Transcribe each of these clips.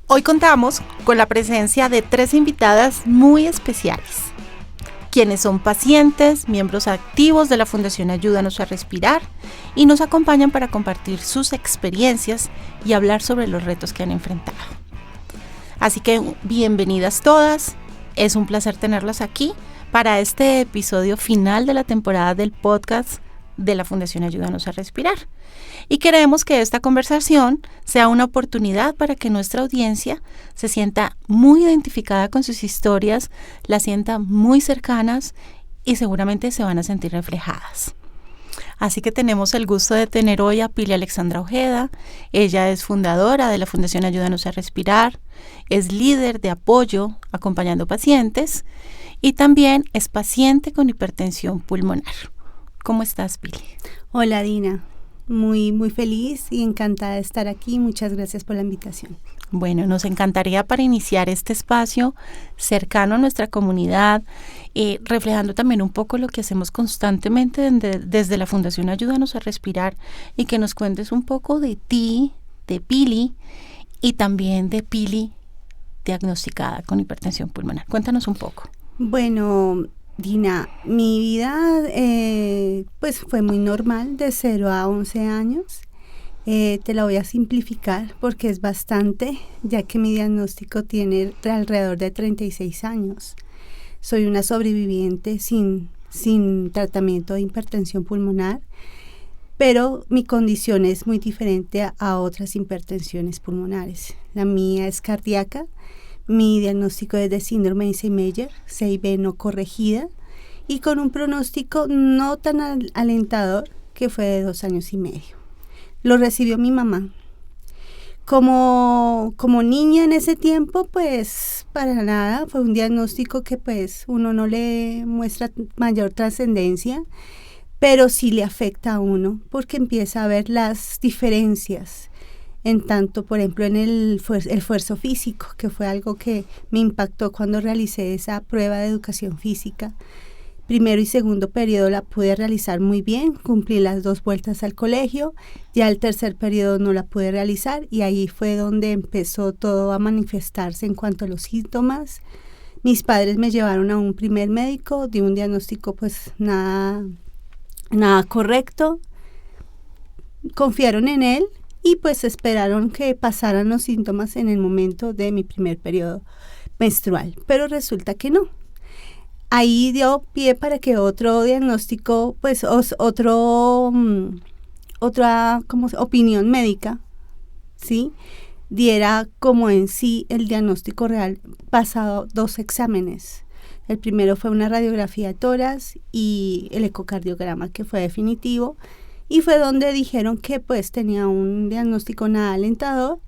Hoy contamos con la presencia de 3 invitadas muy especiales, quienes son pacientes, miembros activos de la Fundación Ayúdanos a Respirar y nos acompañan para compartir sus experiencias y hablar sobre los retos que han enfrentado. Así que bienvenidas todas, es un placer tenerlas aquí para este episodio final de la temporada del podcast de la Fundación Ayúdanos a Respirar. Y queremos que esta conversación sea una oportunidad para que nuestra audiencia se sienta muy identificada con sus historias, las sienta muy cercanas y seguramente se van a sentir reflejadas. Así que tenemos el gusto de tener hoy a Pili Alexandra Ojeda. Ella es fundadora de la Fundación Ayúdanos a Respirar, es líder de apoyo acompañando pacientes y también es paciente con hipertensión pulmonar. ¿Cómo estás, Pili? Hola, Dina. Muy feliz y encantada de estar aquí. Muchas gracias por la invitación. Bueno, nos encantaría para iniciar este espacio cercano a nuestra comunidad, reflejando también un poco lo que hacemos constantemente desde la Fundación Ayúdanos a Respirar y que nos cuentes un poco de ti, de Pili y también de Pili diagnosticada con hipertensión pulmonar. Cuéntanos un poco. Bueno, Dina, mi vida pues fue muy normal de 0 a 11 años. Te la voy a simplificar porque es bastante, ya que mi diagnóstico tiene alrededor de 36 años. Soy una sobreviviente sin tratamiento de hipertensión pulmonar, pero mi condición es muy diferente a otras hipertensiones pulmonares. La mía es cardíaca. Mi diagnóstico es de síndrome de Eisenmenger, CIB no corregida, y con un pronóstico no tan alentador, que fue de 2 años y medio. Lo recibió mi mamá. Como niña en ese tiempo, pues para nada, fue un diagnóstico que pues uno no le muestra mayor trascendencia, pero sí le afecta a uno, porque empieza a ver las diferencias. En tanto, por ejemplo, en el esfuerzo físico, que fue algo que me impactó cuando realicé esa prueba de educación física. Primero y segundo periodo la pude realizar muy bien, cumplí las 2 vueltas al colegio, ya el tercer periodo no la pude realizar y ahí fue donde empezó todo a manifestarse en cuanto a los síntomas. Mis padres me llevaron a un primer médico, di un diagnóstico pues nada correcto, confiaron en él y pues esperaron que pasaran los síntomas en el momento de mi primer periodo menstrual, pero resulta que no. Ahí dio pie para que otro diagnóstico, pues otra opinión médica, ¿sí?, diera como en sí el diagnóstico real pasado 2 exámenes. El primero fue una radiografía de tórax y el ecocardiograma, que fue definitivo, y fue donde dijeron que pues tenía un diagnóstico nada alentador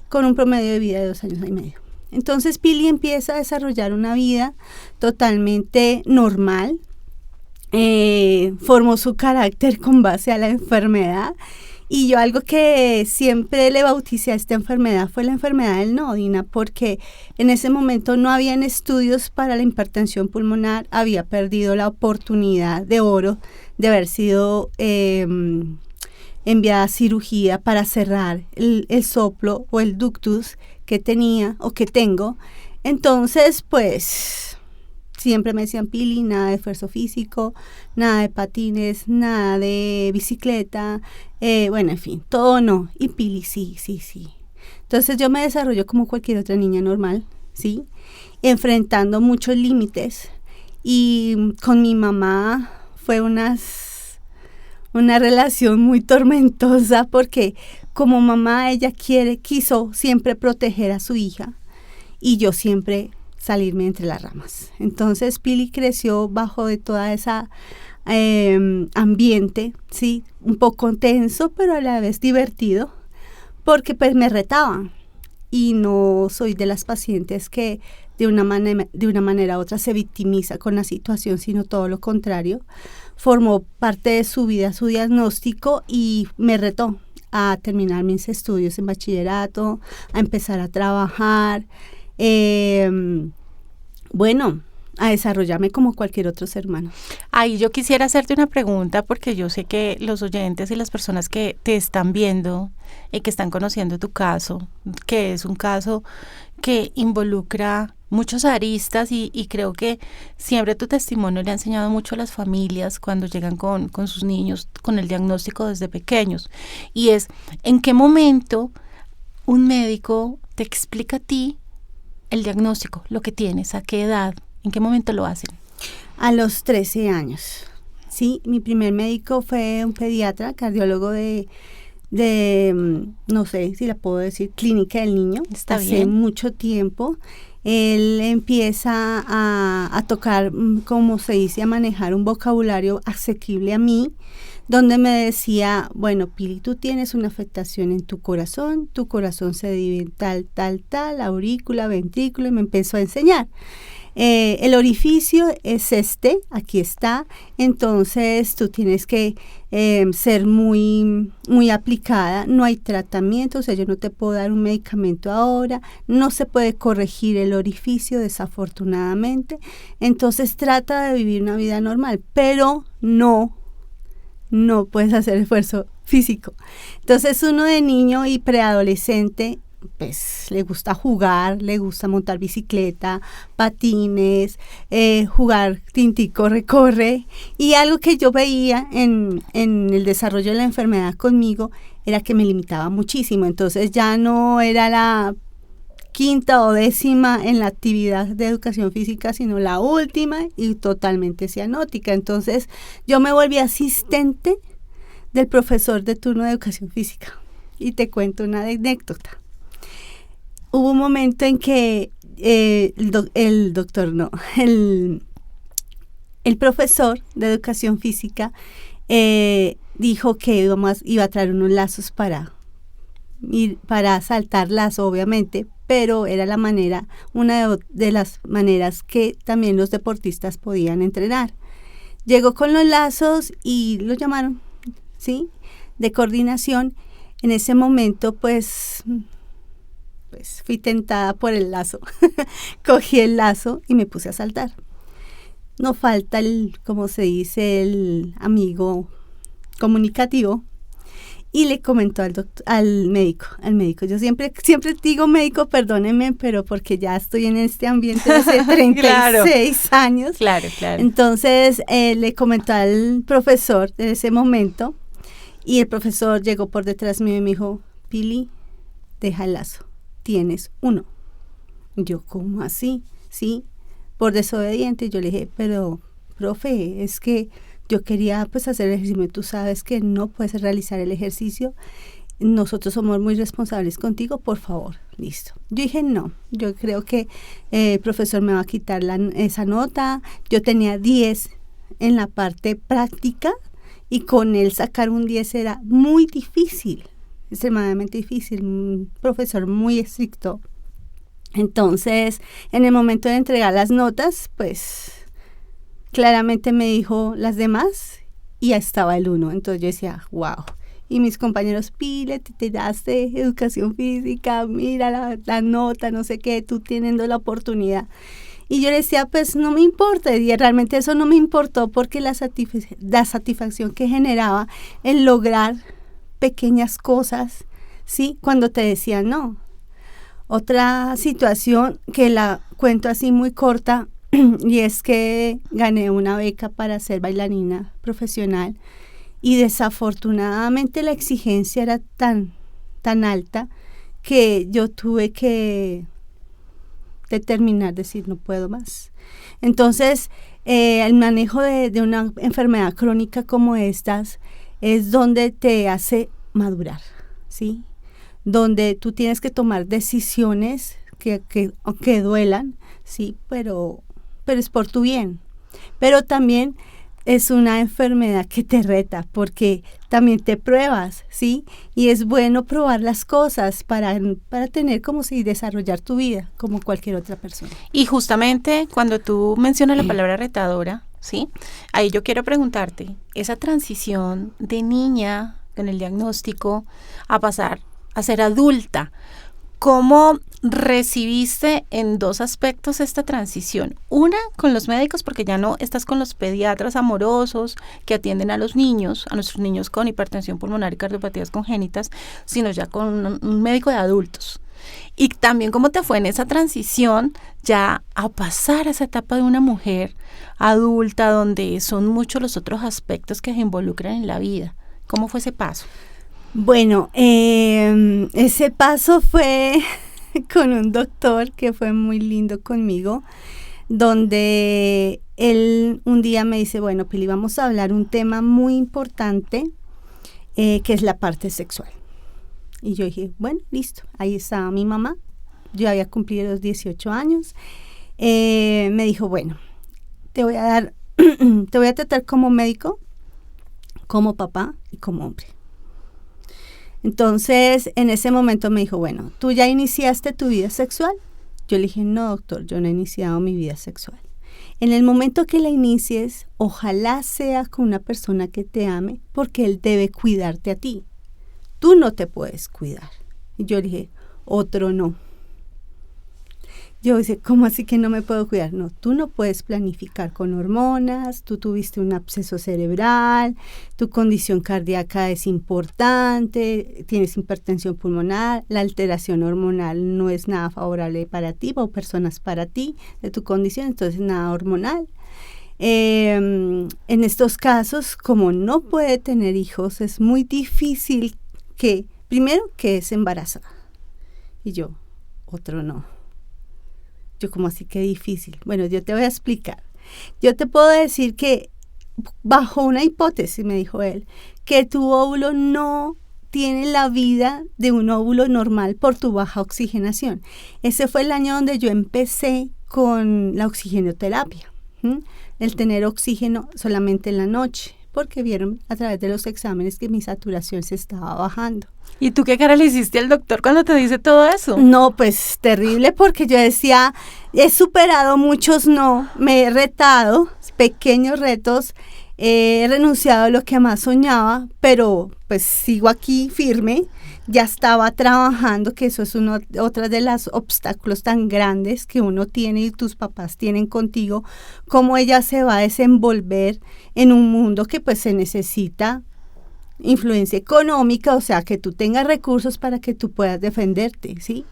con un promedio de vida de 2 años y medio. Entonces Pili empieza a desarrollar una vida totalmente normal, formó su carácter con base a la enfermedad y yo algo que siempre le bauticé a esta enfermedad fue la enfermedad del no, Dina, porque en ese momento no habían estudios para la hipertensión pulmonar, había perdido la oportunidad de oro de haber sido enviada a cirugía para cerrar el soplo o el ductus que tenía o que tengo. Entonces, pues, siempre me decían, Pili, nada de esfuerzo físico, nada de patines, nada de bicicleta, bueno, en fin, todo no. Y Pili, sí. Entonces yo me desarrollo como cualquier otra niña normal, ¿sí? Enfrentando muchos límites. Y con mi mamá fue una relación muy tormentosa porque como mamá ella quiso siempre proteger a su hija y yo siempre salirme entre las ramas. Entonces Pili creció bajo de toda esa ambiente, sí, un poco tenso pero a la vez divertido porque pues me retaba y no soy de las pacientes que de una manera u otra se victimiza con la situación, sino todo lo contrario. Formó parte de su vida su diagnóstico y me retó a terminar mis estudios en bachillerato, a empezar a trabajar. Bueno, a desarrollarme como cualquier otro ser humano. Ahí yo quisiera hacerte una pregunta porque yo sé que los oyentes y las personas que te están viendo y que están conociendo tu caso, que es un caso que involucra muchos aristas y creo que siempre tu testimonio le ha enseñado mucho a las familias cuando llegan con sus niños con el diagnóstico desde pequeños. Y es, ¿en qué momento un médico te explica a ti el diagnóstico, lo que tienes, a qué edad? ¿En qué momento lo hacen? A los 13 años, sí. Mi primer médico fue un pediatra, cardiólogo de no sé si la puedo decir, Clínica del Niño. Está hace bien. mucho tiempo. Él empieza a tocar, como se dice, a manejar un vocabulario asequible a mí, donde me decía, bueno, Pili, tú tienes una afectación en tu corazón se divide en tal, aurícula, ventrículo, y me empezó a enseñar. El orificio es aquí está, entonces tú tienes que ser muy, muy aplicada, no hay tratamiento, o sea, yo no te puedo dar un medicamento ahora, no se puede corregir el orificio desafortunadamente, entonces trata de vivir una vida normal, pero no puedes hacer esfuerzo físico. Entonces uno de niño y preadolescente, pues le gusta jugar, le gusta montar bicicleta, patines, jugar tinti, corre. Y algo que yo veía en el desarrollo de la enfermedad conmigo era que me limitaba muchísimo. Entonces ya no era la quinta o décima en la actividad de educación física, sino la última y totalmente cianótica. Entonces yo me volví asistente del profesor de turno de educación física. Y te cuento una anécdota. Hubo un momento en que el profesor de educación física dijo que iba a traer unos lazos para saltar lazo, obviamente, pero era una de las maneras que también los deportistas podían entrenar. Llegó con los lazos y lo llamaron, ¿sí?, de coordinación. En ese momento, pues fui tentada por el lazo. Cogí el lazo y me puse a saltar. No falta como se dice, el amigo comunicativo, y le comentó al médico. Yo siempre digo médico, perdónenme, pero porque ya estoy en este ambiente hace 36 años. Claro. Entonces le comentó al profesor de ese momento, y el profesor llegó por detrás mío y me dijo, Pili, deja el lazo. Tienes uno. Yo, ¿cómo así? Sí, por desobediente. Yo le dije, pero, profe, es que yo quería pues hacer el ejercicio. Tú sabes que no puedes realizar el ejercicio. Nosotros somos muy responsables contigo, por favor. Listo. Yo dije, no, yo creo que el profesor me va a quitar esa nota. Yo tenía 10 en la parte práctica y con él sacar un 10 era muy difícil. Extremadamente difícil, un profesor muy estricto. Entonces, en el momento de entregar las notas, pues claramente me dijo las demás y ya estaba el 1. Entonces yo decía, wow. Y mis compañeros, Pile, te daste educación física, mira la nota, no sé qué, tú teniendo la oportunidad. Y yo le decía, pues no me importa, y realmente eso no me importó porque la satisfacción que generaba el lograr pequeñas cosas, ¿sí?, cuando te decían no. Otra situación que la cuento así muy corta, y es que gané una beca para ser bailarina profesional, y desafortunadamente la exigencia era tan alta que yo tuve que determinar, decir, no puedo más. Entonces, el manejo de una enfermedad crónica como estas es donde te hace madurar, ¿sí? Donde tú tienes que tomar decisiones que duelan, sí, pero es por tu bien. Pero también es una enfermedad que te reta, porque también te pruebas, ¿sí? Y es bueno probar las cosas para tener como si desarrollar tu vida como cualquier otra persona. Y justamente cuando tú mencionas la palabra retadora, ¿sí?, ahí yo quiero preguntarte, esa transición de niña con el diagnóstico a pasar a ser adulta, ¿cómo recibiste en dos aspectos esta transición? Una, con los médicos, porque ya no estás con los pediatras amorosos que atienden a los niños, a nuestros niños con hipertensión pulmonar y cardiopatías congénitas, sino ya con un médico de adultos. Y también cómo te fue en esa transición ya a pasar a esa etapa de una mujer adulta donde son muchos los otros aspectos que se involucran en la vida. ¿Cómo fue ese paso? Bueno, ese paso fue con un doctor que fue muy lindo conmigo, donde él un día me dice, bueno, Pili, vamos a hablar un tema muy importante, que es la parte sexual. Y yo dije, bueno, listo, ahí está mi mamá, yo había cumplido los 18 años, me dijo, bueno, te voy a tratar como médico, como papá y como hombre. Entonces, en ese momento me dijo, bueno, ¿tú ya iniciaste tu vida sexual? Yo le dije, no, doctor, yo no he iniciado mi vida sexual. En el momento que la inicies, ojalá sea con una persona que te ame, porque él debe cuidarte a ti. Tú no te puedes cuidar. Y yo le dije, otro no. Yo dije, ¿cómo así que no me puedo cuidar? No, tú no puedes planificar con hormonas, tú tuviste un absceso cerebral, tu condición cardíaca es importante, tienes hipertensión pulmonar, la alteración hormonal no es nada favorable para ti o personas para ti de tu condición, entonces nada hormonal. En estos casos, como no puede tener hijos, es muy difícil primero que es embarazada. Y yo, otro no. Yo, como así que difícil. Bueno, yo te voy a explicar. Yo te puedo decir que bajo una hipótesis, me dijo él, que tu óvulo no tiene la vida de un óvulo normal por tu baja oxigenación. Ese fue el año donde yo empecé con la oxigenoterapia. El tener oxígeno solamente en la noche, porque vieron a través de los exámenes que mi saturación se estaba bajando. ¿Y tú qué cara le hiciste al doctor cuando te dice todo eso? No, pues terrible, porque yo decía, he superado muchos no, me he retado, pequeños retos, he renunciado a lo que más soñaba, pero pues sigo aquí firme, ya estaba trabajando, que eso es otra de los obstáculos tan grandes que uno tiene y tus papás tienen contigo, cómo ella se va a desenvolver en un mundo que pues se necesita influencia económica, o sea, que tú tengas recursos para que tú puedas defenderte, ¿sí?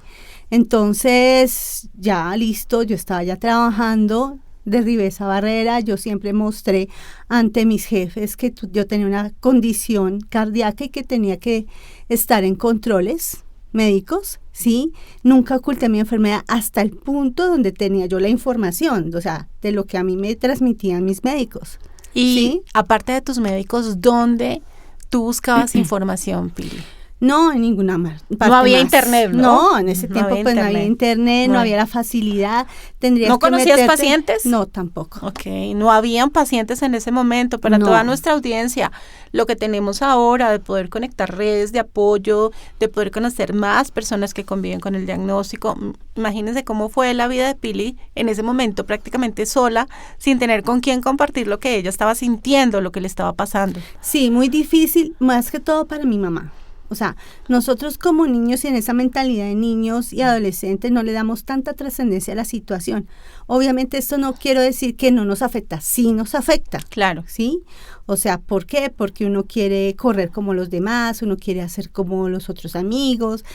Entonces, ya listo, yo estaba ya trabajando, derribé esa barrera, yo siempre mostré ante mis jefes que yo tenía una condición cardíaca y que tenía que estar en controles médicos, ¿sí? Nunca oculté mi enfermedad hasta el punto donde tenía yo la información, o sea, de lo que a mí me transmitían mis médicos. Y ¿sí? Aparte de tus médicos, ¿dónde tú buscabas información, Pili? No, en ninguna parte. No había internet, ¿no? No, en ese tiempo pues no había internet, no había la facilidad. ¿No conocías pacientes? No, tampoco. Ok, no habían pacientes en ese momento. Para toda nuestra audiencia, lo que tenemos ahora de poder conectar redes de apoyo, de poder conocer más personas que conviven con el diagnóstico. Imagínense cómo fue la vida de Pili en ese momento, prácticamente sola, sin tener con quién compartir lo que ella estaba sintiendo, lo que le estaba pasando. Sí, muy difícil, más que todo para mi mamá. O sea, nosotros como niños y en esa mentalidad de niños y adolescentes no le damos tanta trascendencia a la situación. Obviamente esto no quiero decir que no nos afecta, sí nos afecta. Claro. ¿Sí? O sea, ¿por qué? Porque uno quiere correr como los demás, uno quiere hacer como los otros amigos.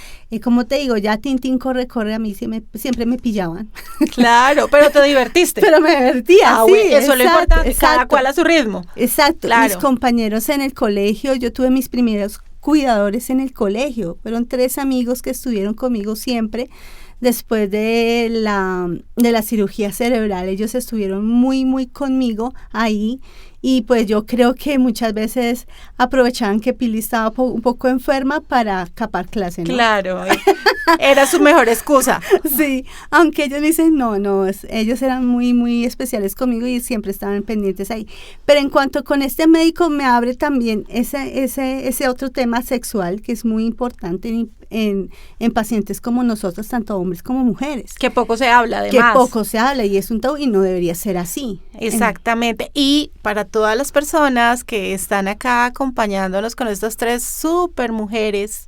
Como te digo, ya Tintín corre, a mí siempre me pillaban. Claro, pero te divertiste. Pero me divertía, sí. Eso es lo importante, cada cual a su ritmo. Exacto. Claro. Mis compañeros en el colegio, yo tuve mis primeros cuidadores en el colegio, fueron 3 amigos que estuvieron conmigo siempre. Después de la cirugía cerebral, ellos estuvieron muy, muy conmigo ahí, y pues yo creo que muchas veces aprovechaban que Pili estaba un poco enferma para escapar clase, ¿no? Claro, era su mejor excusa. Sí, aunque ellos me dicen, ellos eran muy, muy especiales conmigo y siempre estaban pendientes ahí. Pero en cuanto con este médico me abre también ese otro tema sexual que es muy importante en pacientes como nosotros, tanto hombres como mujeres. Que poco se habla, además. Que poco se habla y es un tabú y no debería ser así. Exactamente. Y para todas las personas que están acá acompañándonos con estas 3 súper mujeres,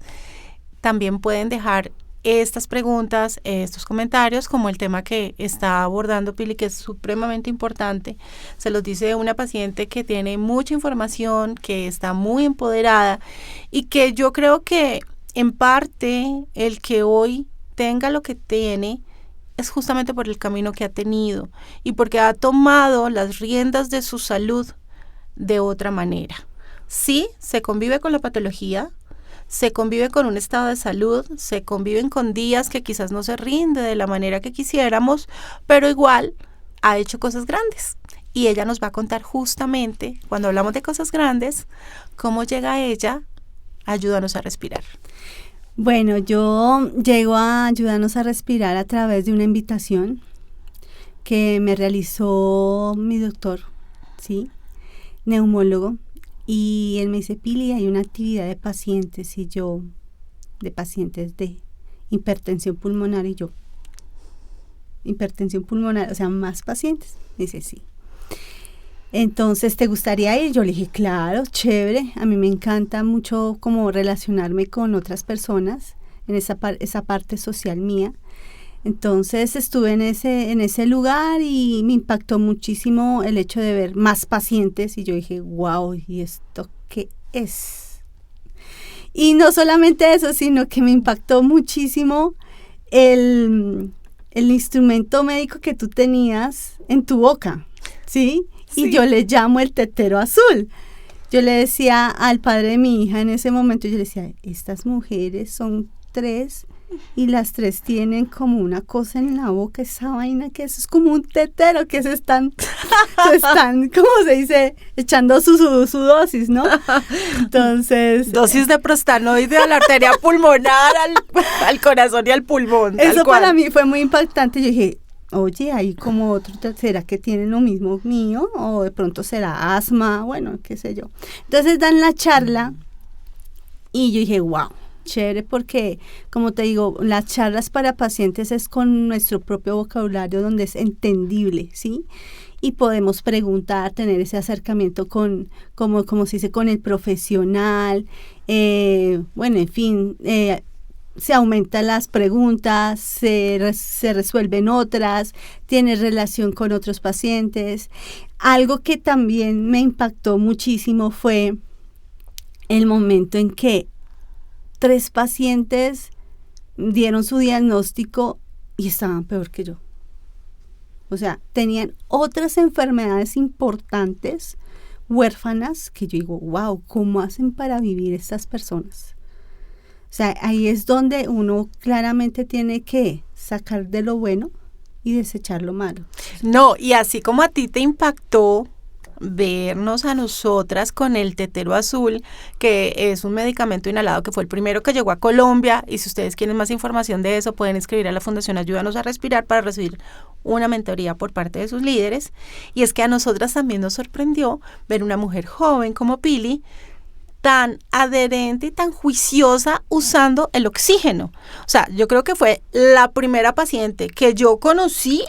también pueden dejar estas preguntas, estos comentarios, como el tema que está abordando Pili, que es supremamente importante. Se los dice una paciente que tiene mucha información, que está muy empoderada y que yo creo que en parte el que hoy tenga lo que tiene es justamente por el camino que ha tenido y porque ha tomado las riendas de su salud de otra manera. Sí, se convive con la patología, se convive con un estado de salud, se conviven con días que quizás no se rinde de la manera que quisiéramos, pero igual ha hecho cosas grandes. Y ella nos va a contar justamente, cuando hablamos de cosas grandes, cómo llega ella a Ayúdanos a Respirar. Bueno, yo llego a Ayúdanos a Respirar a través de una invitación que me realizó mi doctor, ¿sí? Neumólogo. Y él me dice, Pili, hay una actividad de pacientes de pacientes de hipertensión pulmonar y yo, hipertensión pulmonar, o sea, más pacientes. Me dice, sí. Entonces, ¿te gustaría ir? Yo le dije, claro, chévere. A mí me encanta mucho como relacionarme con otras personas en esa parte social mía. Entonces estuve en ese lugar y me impactó muchísimo el hecho de ver más pacientes y yo dije, wow, ¿y esto qué es? Y no solamente eso, sino que me impactó muchísimo el instrumento médico que tú tenías en tu boca, ¿sí? Sí. Y yo le llamo el tetero azul. Yo le decía al padre de mi hija en ese momento, yo le decía, estas mujeres son 3 y las 3 tienen como una cosa en la boca, esa vaina que eso es como un tetero que se están, ¿cómo se dice? Echando su dosis, ¿no? Entonces... Dosis de prostanoide a la arteria pulmonar, al corazón y al pulmón. Eso para mí fue muy impactante. Yo dije, oye, hay como otro, ¿será que tienen lo mismo mío? O de pronto será asma, bueno, qué sé yo. Entonces dan la charla y yo dije, wow. Chévere, porque como te digo, las charlas para pacientes es con nuestro propio vocabulario donde es entendible, ¿sí? Y podemos preguntar, tener ese acercamiento con, como se dice, con el profesional, bueno, en fin, se aumentan las preguntas, se resuelven otras, tiene relación con otros pacientes. Algo que también me impactó muchísimo fue el momento en que 3 pacientes dieron su diagnóstico y estaban peor que yo. O sea, tenían otras enfermedades importantes, huérfanas, que yo digo, wow, ¿cómo hacen para vivir estas personas? O sea, ahí es donde uno claramente tiene que sacar de lo bueno y desechar lo malo. No, y así como a ti te impactó vernos a nosotras con el tetero azul, que es un medicamento inhalado que fue el primero que llegó a Colombia, y si ustedes quieren más información de eso pueden escribir a la Fundación Ayúdanos a Respirar para recibir una mentoría por parte de sus líderes. Y es que a nosotras también nos sorprendió ver una mujer joven como Pili tan adherente y tan juiciosa usando el oxígeno. O sea, yo creo que fue la primera paciente que yo conocí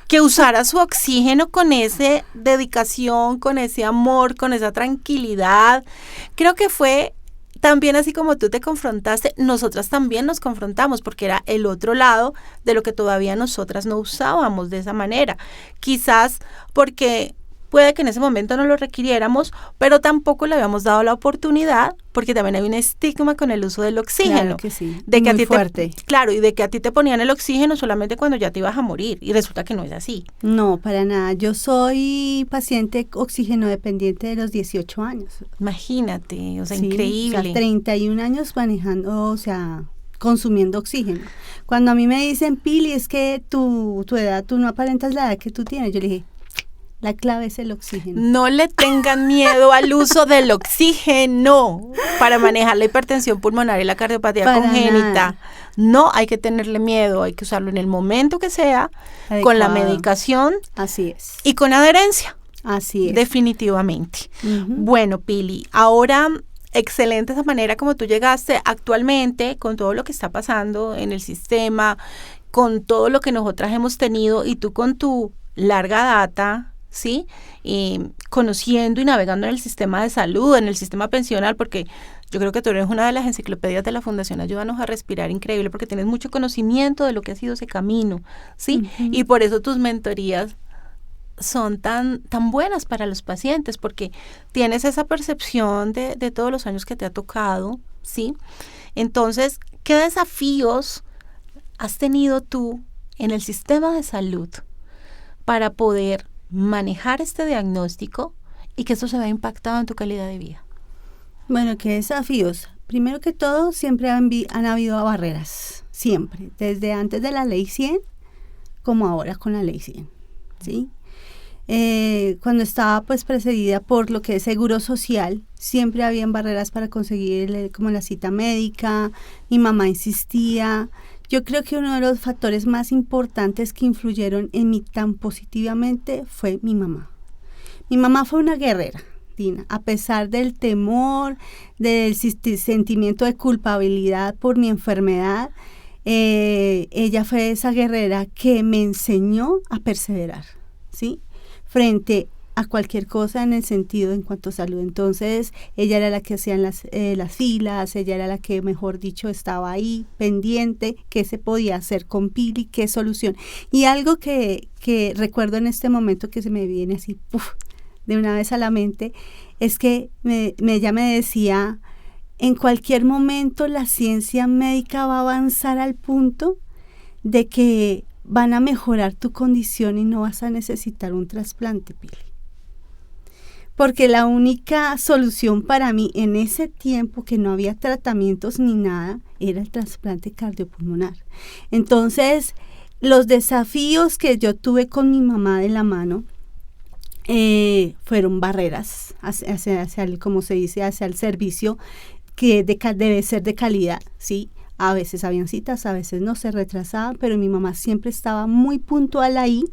que usara su oxígeno con esa dedicación, con ese amor, con esa tranquilidad. Creo que fue también así como tú te confrontaste, nosotras también nos confrontamos porque era el otro lado de lo que todavía nosotras no usábamos de esa manera. Quizás porque puede que en ese momento no lo requiriéramos, pero tampoco le habíamos dado la oportunidad, porque también hay un estigma con el uso del oxígeno. Claro que sí, de que muy fuerte. Claro, y de que a ti te ponían el oxígeno solamente cuando ya te ibas a morir, y resulta que no es así. No, para nada. Yo soy paciente oxígeno dependiente de los 18 años. Imagínate, o sea, Sí, increíble. O sea, 31 años manejando, o sea, consumiendo oxígeno. Cuando a mí me dicen, Pili, es que tu edad, tú no aparentas la edad que tú tienes, yo le dije, la clave es el oxígeno. No le tengan miedo al uso del oxígeno para manejar la hipertensión pulmonar y la cardiopatía Para congénita. nada. No hay que tenerle miedo, hay que usarlo en el momento que sea, Adecuado. con la medicación Así es. y con adherencia. Así es. Definitivamente. Ujú. Bueno, Pili, ahora excelente esa manera como tú llegaste actualmente con todo lo que está pasando en el sistema, con todo lo que nosotras hemos tenido y tú con tu larga data, ¿sí? Conociendo y navegando en el sistema de salud, en el sistema pensional, porque Yo creo que tú eres una de las enciclopedias de la Fundación Ayúdanos a Respirar, increíble, porque tienes mucho conocimiento de lo que ha sido ese camino, ¿sí? Y por eso tus mentorías son tan buenas para los pacientes, porque tienes esa percepción de todos los años que te ha tocado, ¿sí? Entonces, ¿qué desafíos has tenido tú en el sistema de salud para poder manejar este diagnóstico y que eso se vea impactado en tu calidad de vida? Bueno, ¿qué desafíos? Primero que todo, siempre han habido barreras, siempre, desde antes de la Ley 100 como ahora con la Ley 100, ¿sí? Cuando estaba pues precedida por lo que es seguro social, siempre habían barreras para conseguir como la cita médica, mi mamá insistía. Yo creo que uno de los factores más importantes que influyeron en mí tan positivamente fue mi mamá. Mi mamá fue una guerrera, Dina, a pesar del temor, del sentimiento de culpabilidad por mi enfermedad. Ella fue esa guerrera que me enseñó a perseverar, ¿sí? Frente a cualquier cosa en el sentido en cuanto a salud. Entonces, ella era la que hacía las filas, ella era la que, mejor dicho, estaba ahí pendiente, qué se podía hacer con Pili, qué solución. Y algo que recuerdo en este momento que se me viene así, de una vez a la mente, es que ella me decía, en cualquier momento la ciencia médica va a avanzar al punto de que van a mejorar tu condición y no vas a necesitar un trasplante, Pili. Porque la única solución para mí en ese tiempo, que no había tratamientos ni nada, era el trasplante cardiopulmonar. Entonces, los desafíos que yo tuve con mi mamá de la mano fueron barreras hacia el, como se dice, hacia el servicio que debe ser de calidad, ¿sí? A veces habían citas, a veces no, se retrasaban, pero mi mamá siempre estaba muy puntual ahí,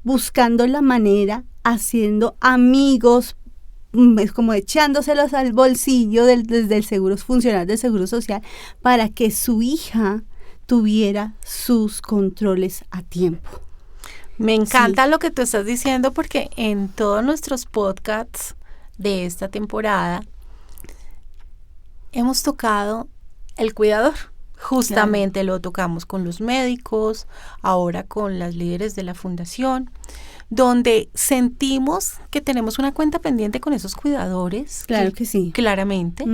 buscando la manera, haciendo amigos, como echándoselos al bolsillo desde el seguro, funcional del Seguro Social, para que su hija tuviera sus controles a tiempo. Me encanta lo que tú estás diciendo, porque en todos nuestros podcasts de esta temporada hemos tocado el cuidador. Justamente lo tocamos con los médicos, ahora con las líderes de la fundación, donde sentimos que tenemos una cuenta pendiente con esos cuidadores. Claro que sí. Claramente,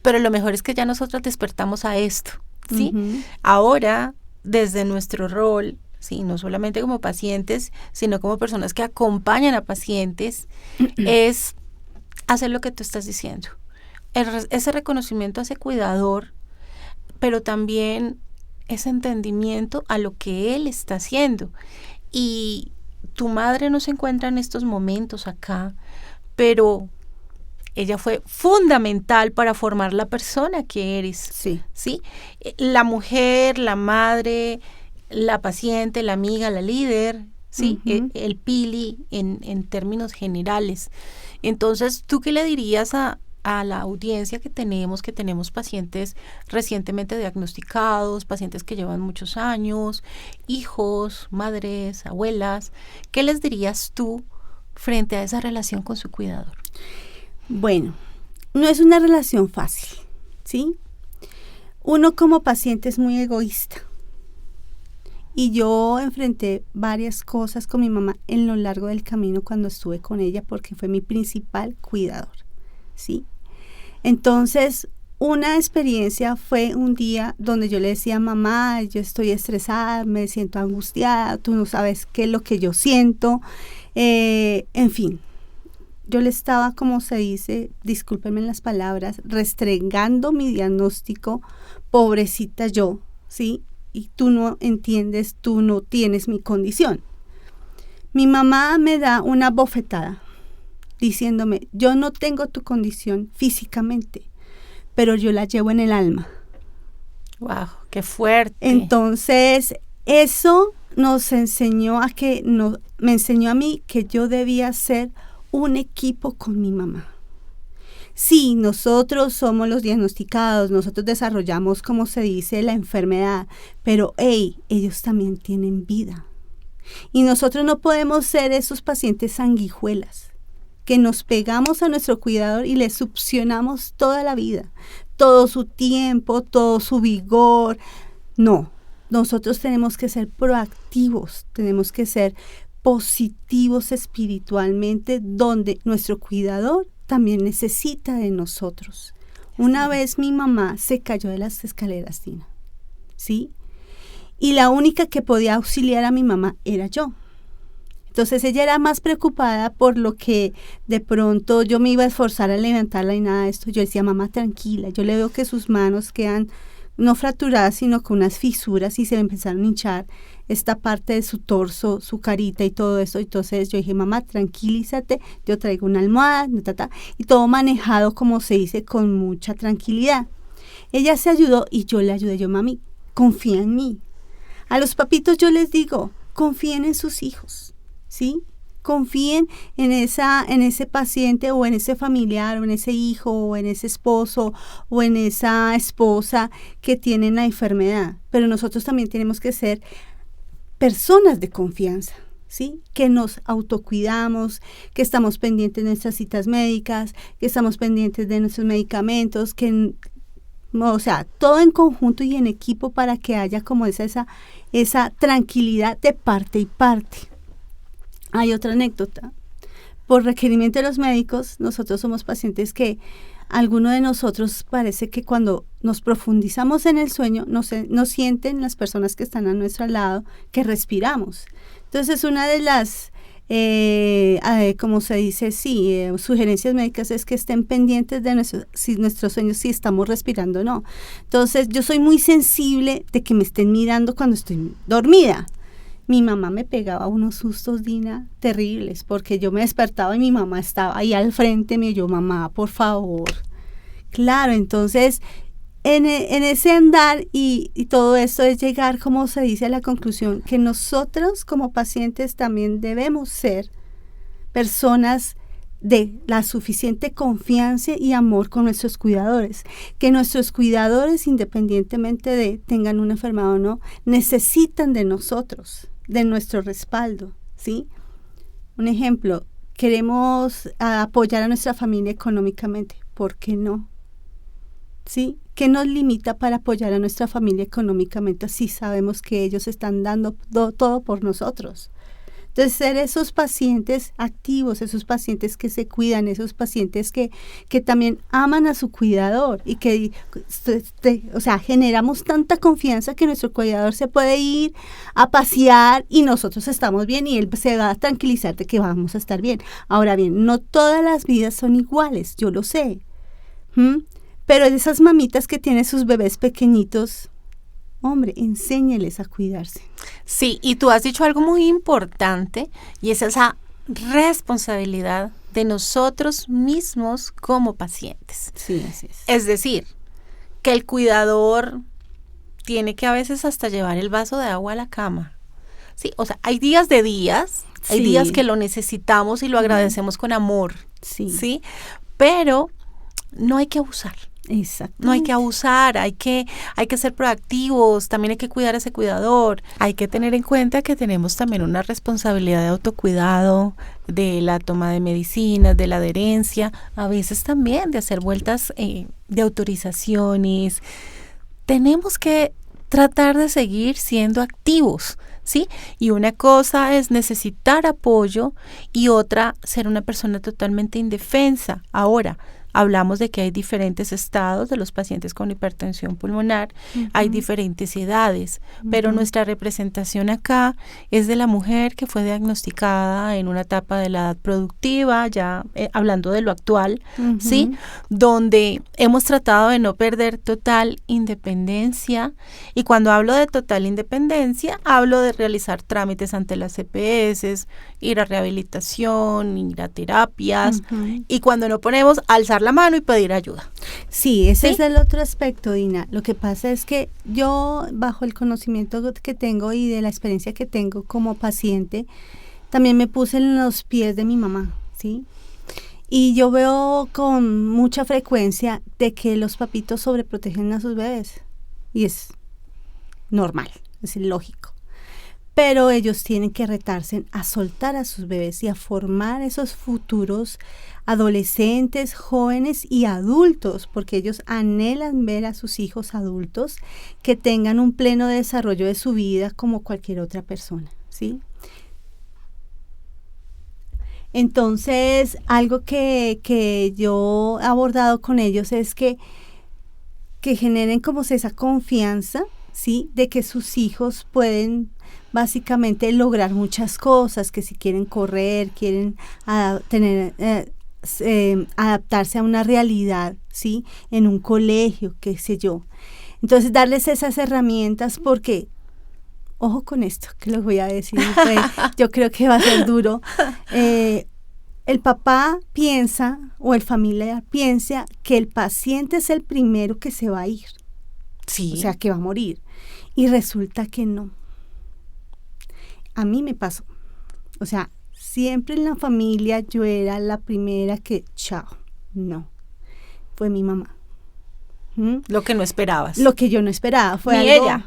pero lo mejor es que ya nosotras despertamos a esto, ¿sí? Ahora, desde nuestro rol, sí, no solamente como pacientes, sino como personas que acompañan a pacientes, es hacer lo que tú estás diciendo. Ese reconocimiento a ese cuidador, pero también ese entendimiento a lo que él está haciendo. Y tu madre no se encuentra en estos momentos acá, pero ella fue fundamental para formar la persona que eres. Sí. ¿Sí? La mujer, la madre, la paciente, la amiga, la líder, ¿sí? El Pili en términos generales. Entonces, ¿tú qué le dirías a la audiencia que tenemos pacientes recientemente diagnosticados, pacientes que llevan muchos años, hijos, madres, abuelas? ¿Qué les dirías tú frente a esa relación con su cuidador? Bueno, no es una relación fácil, ¿sí? Uno como paciente es muy egoísta. Y yo enfrenté varias cosas con mi mamá en lo largo del camino cuando estuve con ella, porque fue mi principal cuidador, ¿sí? Entonces, una experiencia fue un día donde yo le decía, mamá, yo estoy estresada, me siento angustiada, tú no sabes qué es lo que yo siento, en fin. Yo le estaba, como se dice, discúlpenme las palabras, restregando mi diagnóstico, pobrecita yo, ¿sí? Y tú no entiendes, tú no tienes mi condición. Mi mamá me da una bofetada, diciéndome, yo no tengo tu condición físicamente, pero yo la llevo en el alma. ¡Wow! ¡Qué fuerte! Entonces, eso nos enseñó me enseñó a mí que yo debía ser un equipo con mi mamá. Sí, nosotros somos los diagnosticados, nosotros desarrollamos, como se dice, la enfermedad, pero ellos también tienen vida. Y nosotros no podemos ser esos pacientes sanguijuelas que nos pegamos a nuestro cuidador y le succionamos toda la vida, todo su tiempo, todo su vigor. No, nosotros tenemos que ser proactivos, tenemos que ser positivos espiritualmente, donde nuestro cuidador también necesita de nosotros. Una vez mi mamá se cayó de las escaleras, Dina, ¿sí? Y la única que podía auxiliar a mi mamá era yo. Entonces ella era más preocupada por lo que de pronto yo me iba a esforzar a levantarla y nada de esto. Yo decía, mamá, tranquila, yo le veo que sus manos quedan no fracturadas, sino con unas fisuras y se le empezaron a hinchar esta parte de su torso, su carita y todo eso. Entonces yo dije, mamá, tranquilízate, yo traigo una almohada, y todo manejado, como se dice, con mucha tranquilidad. Ella se ayudó y yo le ayudé. Yo, mami, confía en mí. A los papitos yo les digo, confíen en sus hijos, ¿sí? Confíen en ese paciente o en ese familiar o en ese hijo o en ese esposo o en esa esposa que tienen la enfermedad. Pero nosotros también tenemos que ser personas de confianza, ¿sí? Que nos autocuidamos, que estamos pendientes de nuestras citas médicas, que estamos pendientes de nuestros medicamentos, o sea, todo en conjunto y en equipo para que haya como esa tranquilidad de parte y parte. Hay otra anécdota. Por requerimiento de los médicos, nosotros somos pacientes que alguno de nosotros parece que cuando nos profundizamos en el sueño, nos sienten las personas que están a nuestro lado que respiramos. Entonces, una de las, como se dice, sugerencias médicas es que estén pendientes de nuestros sueños, si estamos respirando o no. Entonces, yo soy muy sensible de que me estén mirando cuando estoy dormida. Mi mamá me pegaba unos sustos, Dina, terribles, porque yo me despertaba y mi mamá estaba ahí al frente mío. Yo, mamá, por favor. Claro, entonces, en ese andar y todo esto es llegar, como se dice, a la conclusión que nosotros como pacientes también debemos ser personas de la suficiente confianza y amor con nuestros cuidadores, que nuestros cuidadores, independientemente de tengan una enfermedad o no, necesitan de nosotros, de nuestro respaldo, ¿sí? Un ejemplo, queremos apoyar a nuestra familia económicamente, ¿por qué no? ¿Sí? ¿Qué nos limita para apoyar a nuestra familia económicamente si sabemos que ellos están dando todo por nosotros? Entonces, ser esos pacientes activos, esos pacientes que se cuidan, esos pacientes que también aman a su cuidador y que, generamos tanta confianza que nuestro cuidador se puede ir a pasear y nosotros estamos bien y él se va a tranquilizar de que vamos a estar bien. Ahora bien, no todas las vidas son iguales, yo lo sé. Pero esas mamitas que tienen sus bebés pequeñitos, hombre, enséñeles a cuidarse. Sí, y tú has dicho algo muy importante y es esa responsabilidad de nosotros mismos como pacientes. Sí, así es. Es decir, que el cuidador tiene que a veces hasta llevar el vaso de agua a la cama. Sí, o sea, hay días de días, hay días que lo necesitamos y lo agradecemos con amor. Sí, pero no hay que abusar. Exacto. No hay que abusar, hay que ser proactivos, también hay que cuidar a ese cuidador. Hay que tener en cuenta que tenemos también una responsabilidad de autocuidado, de la toma de medicinas, de la adherencia, a veces también de hacer vueltas de autorizaciones. Tenemos que tratar de seguir siendo activos, ¿sí? Y una cosa es necesitar apoyo y otra ser una persona totalmente indefensa. Ahora, hablamos de que hay diferentes estados de los pacientes con hipertensión pulmonar, hay diferentes edades, pero nuestra representación acá es de la mujer que fue diagnosticada en una etapa de la edad productiva, ya hablando de lo actual, ¿sí? Donde hemos tratado de no perder total independencia, y cuando hablo de total independencia, hablo de realizar trámites ante las EPS, ir a rehabilitación, ir a terapias, y cuando no ponemos alzar la mano y pedir ayuda. Sí, ese es el otro aspecto, Dina. Lo que pasa es que yo, bajo el conocimiento que tengo y de la experiencia que tengo como paciente, también me puse en los pies de mi mamá, ¿sí? Y yo veo con mucha frecuencia de que los papitos sobreprotegen a sus bebés. Y es normal, es lógico. pero ellos tienen que retarse a soltar a sus bebés y a formar esos futuros adolescentes, jóvenes y adultos, porque ellos anhelan ver a sus hijos adultos que tengan un pleno desarrollo de su vida como cualquier otra persona, ¿sí? Entonces, algo que yo he abordado con ellos es que generen como esa confianza, ¿sí? De que sus hijos pueden básicamente lograr muchas cosas, que si quieren correr, quieren adaptarse a una realidad, ¿sí? En un colegio, qué sé yo. Entonces, darles esas herramientas porque, ojo con esto, que les voy a decir, pues, yo creo que va a ser duro. El papá piensa, o el familiar piensa, que el paciente es el primero que se va a ir. Sí. O sea, que va a morir. Y resulta que no. A mí me pasó. O sea, siempre en la familia yo era la primera que, chao, no. Fue mi mamá. Lo que no esperabas. Lo que yo no esperaba. Fue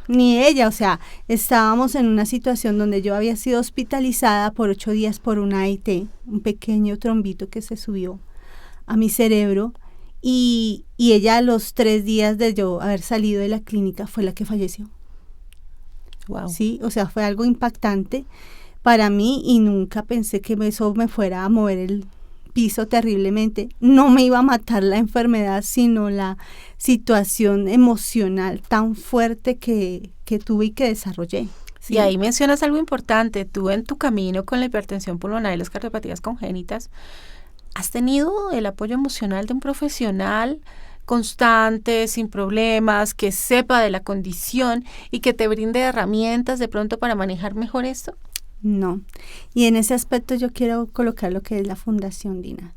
ni ella. O sea, estábamos en una situación donde yo había sido hospitalizada por 8 días por una AIT, un pequeño trombito que se subió a mi cerebro. Y ella a los 3 días de yo haber salido de la clínica fue la que falleció. Wow. Sí, o sea, fue algo impactante para mí y nunca pensé que eso me fuera a mover el piso terriblemente. No me iba a matar la enfermedad, sino la situación emocional tan fuerte que tuve y que desarrollé. ¿Sí? Y ahí mencionas algo importante. Tú en tu camino con la hipertensión pulmonar y las cardiopatías congénitas, ¿has tenido el apoyo emocional de un profesional constante, sin problemas, que sepa de la condición y que te brinde herramientas de pronto para manejar mejor esto? No. Y en ese aspecto yo quiero colocar lo que es la Fundación Dina.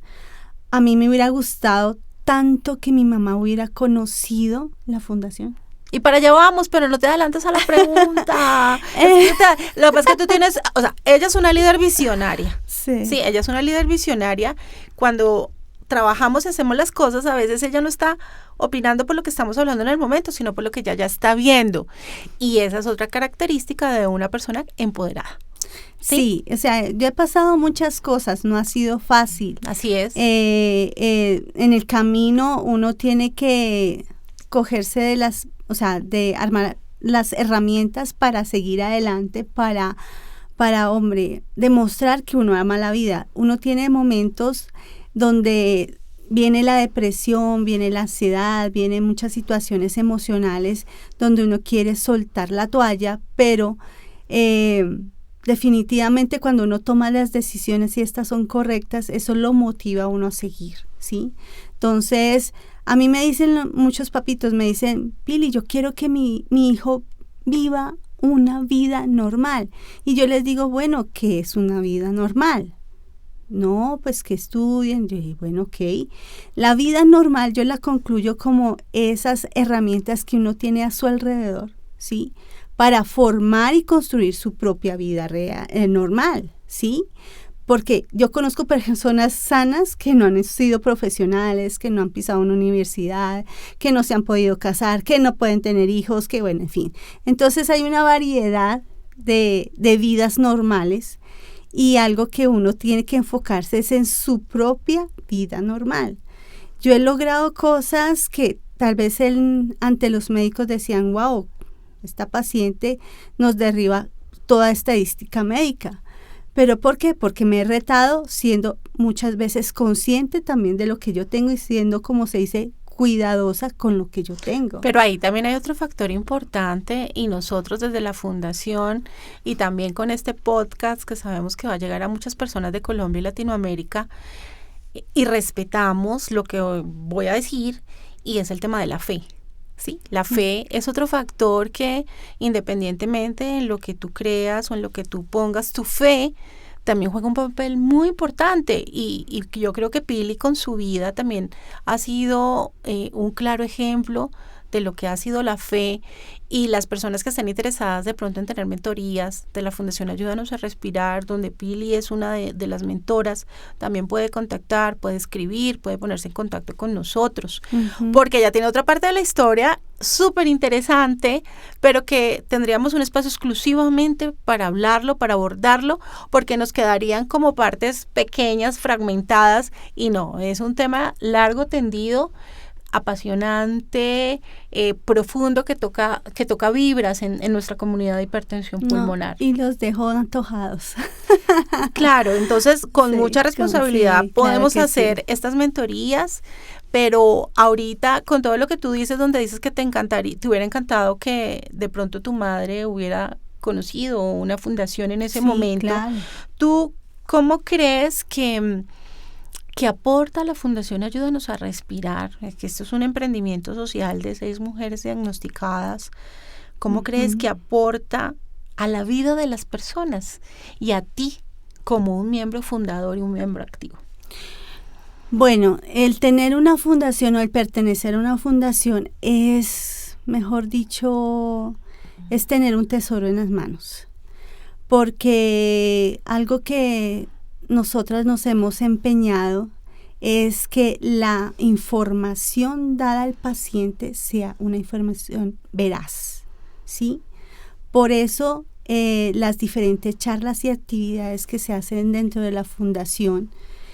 A mí me hubiera gustado tanto que mi mamá hubiera conocido la fundación. Y para allá vamos, pero no te adelantes a la pregunta. Lo que pasa es que tú tienes, o sea, ella es una líder visionaria. Sí. Sí, ella es una líder visionaria. Cuando trabajamos y hacemos las cosas, a veces ella no está opinando por lo que estamos hablando en el momento, sino por lo que ella ya está viendo. Y esa es otra característica de una persona empoderada. Sí, o sea, yo he pasado muchas cosas, no ha sido fácil. Así es. En el camino uno tiene que cogerse de armar las herramientas para seguir adelante, para hombre, demostrar que uno ama la vida. Uno tiene momentos donde viene la depresión, viene la ansiedad, vienen muchas situaciones emocionales donde uno quiere soltar la toalla, pero definitivamente cuando uno toma las decisiones y estas son correctas, eso lo motiva a uno a seguir, ¿sí? Entonces, a mí me dicen muchos papitos, me dicen, Pili, yo quiero que mi hijo viva una vida normal. Y yo les digo, bueno, ¿qué es una vida normal? No, pues que estudien. Yo digo, bueno, ok. La vida normal yo la concluyo como esas herramientas que uno tiene a su alrededor, ¿sí? Para formar y construir su propia vida normal, ¿sí? Porque yo conozco personas sanas que no han sido profesionales, que no han pisado una universidad, que no se han podido casar, que no pueden tener hijos, que bueno, en fin. Entonces hay una variedad de vidas normales y algo que uno tiene que enfocarse es en su propia vida normal. Yo he logrado cosas que tal vez ante los médicos decían, wow, esta paciente nos derriba toda estadística médica. ¿Pero por qué? Porque me he retado siendo muchas veces consciente también de lo que yo tengo y siendo, como se dice, cuidadosa con lo que yo tengo. Pero ahí también hay otro factor importante y nosotros desde la fundación y también con este podcast que sabemos que va a llegar a muchas personas de Colombia y Latinoamérica y respetamos lo que voy a decir y es el tema de la fe. Sí, la fe es otro factor que independientemente en lo que tú creas o en lo que tú pongas tu fe, también juega un papel muy importante y yo creo que Pili con su vida también ha sido un claro ejemplo de lo que ha sido la fe, y las personas que estén interesadas de pronto en tener mentorías de la Fundación Ayúdanos a Respirar, donde Pili es una de las mentoras, también puede contactar, puede escribir, puede ponerse en contacto con nosotros, porque ella tiene otra parte de la historia súper interesante, pero que tendríamos un espacio exclusivamente para hablarlo, para abordarlo, porque nos quedarían como partes pequeñas, fragmentadas, y no, es un tema largo, tendido, apasionante, profundo, que toca vibras en nuestra comunidad de hipertensión pulmonar. Y los dejó antojados. Claro, entonces con mucha responsabilidad podemos hacer estas mentorías, pero ahorita con todo lo que tú dices, donde dices que te hubiera encantado que de pronto tu madre hubiera conocido una fundación en ese momento, claro. ¿Tú cómo crees que aporta la Fundación Ayúdanos a Respirar? Es que esto es un emprendimiento social de 6 mujeres diagnosticadas. ¿Cómo crees que aporta a la vida de las personas y a ti como un miembro fundador y un miembro activo? Bueno, el tener una fundación o el pertenecer a una fundación es, mejor dicho, es tener un tesoro en las manos. Porque algo que nosotras nos hemos empeñado es que la información dada al paciente sea una información veraz, ¿sí? Por eso las diferentes charlas y actividades que se hacen dentro de la fundación,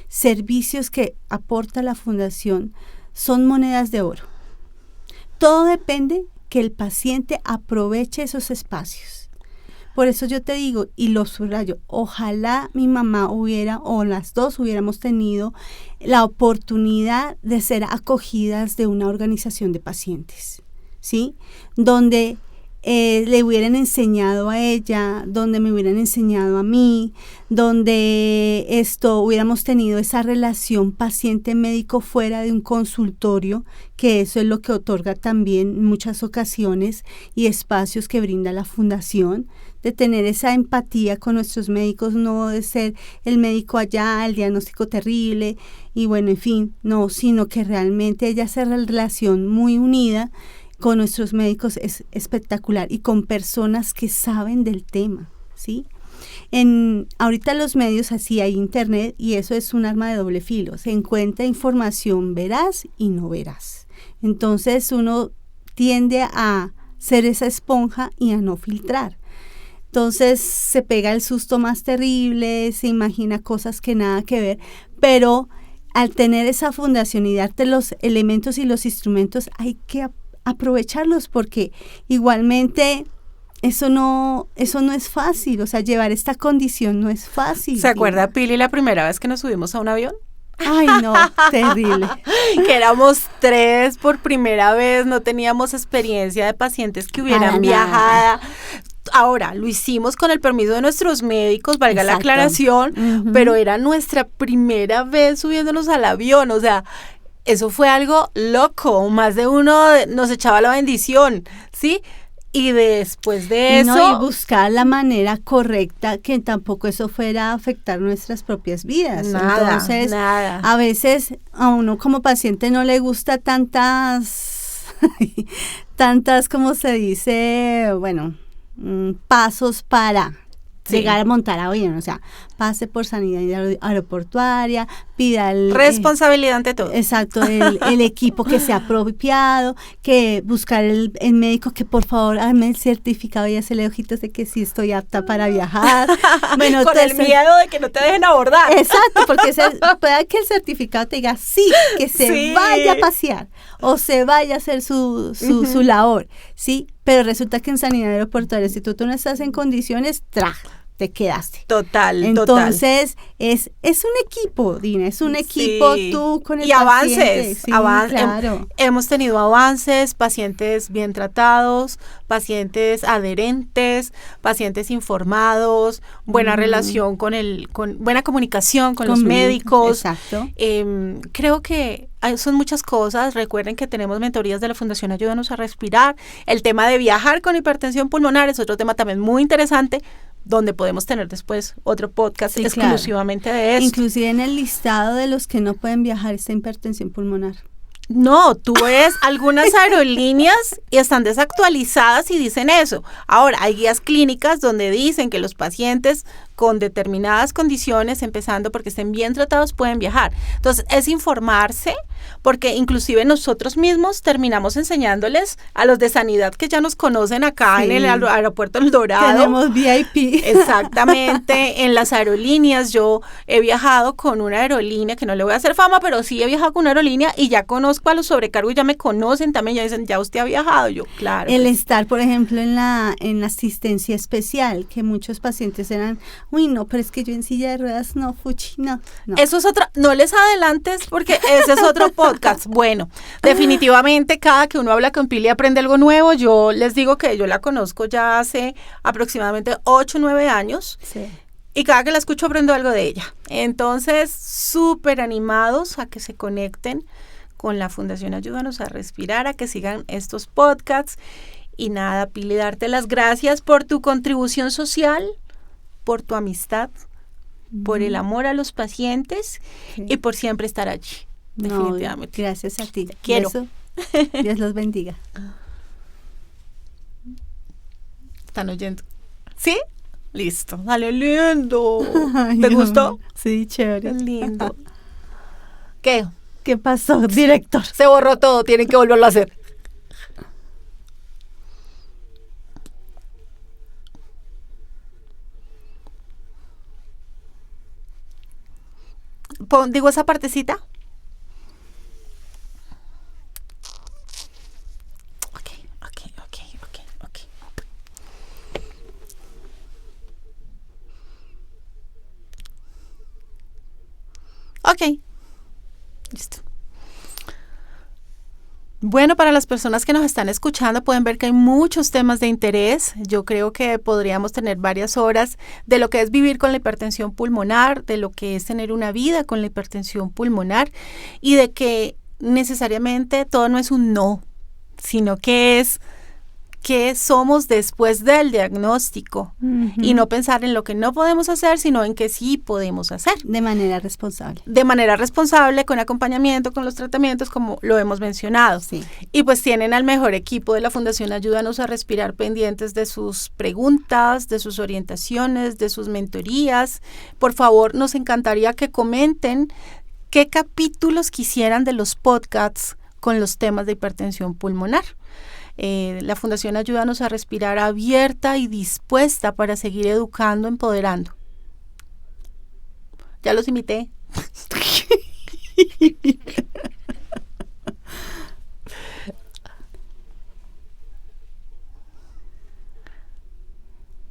servicios que aporta la fundación, son monedas de oro. Todo depende que el paciente aproveche esos espacios. Por eso yo te digo, y lo subrayo, ojalá mi mamá o las dos hubiéramos tenido la oportunidad de ser acogidas de una organización de pacientes, ¿sí? Donde le hubieran enseñado a ella, donde me hubieran enseñado a mí, donde hubiéramos tenido esa relación paciente-médico fuera de un consultorio, que eso es lo que otorga también en muchas ocasiones y espacios que brinda la fundación, de tener esa empatía con nuestros médicos, no de ser el médico allá, el diagnóstico terrible, y bueno, en fin, no, sino que realmente ella hace la relación muy unida con nuestros médicos, es espectacular, y con personas que saben del tema, ¿sí? Ahorita los medios, así hay internet, y eso es un arma de doble filo, se encuentra información veraz y no veraz. Entonces uno tiende a ser esa esponja y a no filtrar. Entonces se pega el susto más terrible, se imagina cosas que nada que ver, pero al tener esa fundación y darte los elementos y los instrumentos, hay que aprovecharlos, porque igualmente eso no es fácil, o sea, llevar esta condición no es fácil. ¿Se acuerda, Pili, la primera vez que nos subimos a un avión? Ay, no, terrible. Que éramos 3 por primera vez, no teníamos experiencia de pacientes que hubieran viajado. Ahora, lo hicimos con el permiso de nuestros médicos, valga la aclaración, pero era nuestra primera vez subiéndonos al avión, o sea, eso fue algo loco, más de uno nos echaba la bendición, ¿sí? Y después de eso... No, y buscar la manera correcta, que tampoco eso fuera a afectar nuestras propias vidas. Entonces, a veces a uno como paciente no le gusta tantas, ¿cómo se dice? Bueno, pasos para llegar a montar avión, o sea, pase por sanidad aeroportuaria, pida responsabilidad ante todo. Exacto, el equipo que sea apropiado, que buscar el médico que por favor hágame el certificado y hacerle ojitos de que sí estoy apta para viajar. Bueno, con el miedo de que no te dejen abordar. Exacto, porque puede que el certificado te diga sí, que se vaya a pasear o se vaya a hacer su labor, ¿sí? Pero resulta que en sanidad aeroportuaria, si tú no estás en condiciones, te quedaste. Total. Entonces, es un equipo, Dina, es un equipo tú con el y paciente. Avances. Claro. Hemos tenido avances, pacientes bien tratados, pacientes adherentes, pacientes informados, buena relación con buena comunicación con los médicos. Exacto. Creo que son muchas cosas. Recuerden que tenemos mentorías de la Fundación Ayúdanos a Respirar. El tema de viajar con hipertensión pulmonar es otro tema también muy interesante, donde podemos tener después otro podcast exclusivamente de eso. Inclusive en el listado de los que no pueden viajar está hipertensión pulmonar. No, tú ves algunas aerolíneas y están desactualizadas y dicen eso. Ahora, hay guías clínicas donde dicen que los pacientes con determinadas condiciones, empezando porque estén bien tratados, pueden viajar. Entonces, es informarse, porque inclusive nosotros mismos terminamos enseñándoles a los de sanidad que ya nos conocen acá en el aeropuerto El Dorado. Tenemos VIP. Exactamente, en las aerolíneas. Yo he viajado con una aerolínea, que no le voy a hacer fama, pero sí he viajado con una aerolínea y ya conozco a los sobrecargos, ya me conocen también, ya dicen, ya usted ha viajado. Yo, claro. El estar, por ejemplo, en la asistencia especial, que muchos pacientes eran, uy, no, pero es que yo en silla de ruedas, no, fuchi, no. Eso es otra, no les adelantes porque ese es otro podcast. Bueno, definitivamente cada que uno habla con Pili aprende algo nuevo. Yo les digo que yo la conozco ya hace aproximadamente 8 o 9 años. Sí. Y cada que la escucho aprendo algo de ella. Entonces, súper animados a que se conecten con la Fundación Ayúdanos a Respirar, a que sigan estos podcasts. Y nada, Pili, darte las gracias por tu contribución social, por tu amistad, por el amor a los pacientes y por siempre estar allí. Definitivamente. No, gracias a ti. Te quiero. Eso, Dios los bendiga. ¿Están oyendo? ¿Sí? Listo. Sale lindo. Ay, ¿Te gustó? Sí, chévere. Es lindo. ¿Qué? ¿Qué pasó, director? Se borró todo, tienen que volverlo a hacer. Digo esa partecita. Ok. Ok. Listo. Bueno, para las personas que nos están escuchando pueden ver que hay muchos temas de interés. Yo creo que podríamos tener varias horas de lo que es vivir con la hipertensión pulmonar, de lo que es tener una vida con la hipertensión pulmonar y de que necesariamente todo no es un no, sino que es qué somos después del diagnóstico y no pensar en lo que no podemos hacer, sino en que sí podemos hacer. De manera responsable. De manera responsable, con acompañamiento, con los tratamientos, como lo hemos mencionado. Sí. Y pues tienen al mejor equipo de la Fundación Ayúdanos a Respirar pendientes de sus preguntas, de sus orientaciones, de sus mentorías. Por favor, nos encantaría que comenten qué capítulos quisieran de los podcasts con los temas de hipertensión pulmonar. La Fundación Ayúdanos a Respirar abierta y dispuesta para seguir educando, empoderando. Ya los imité.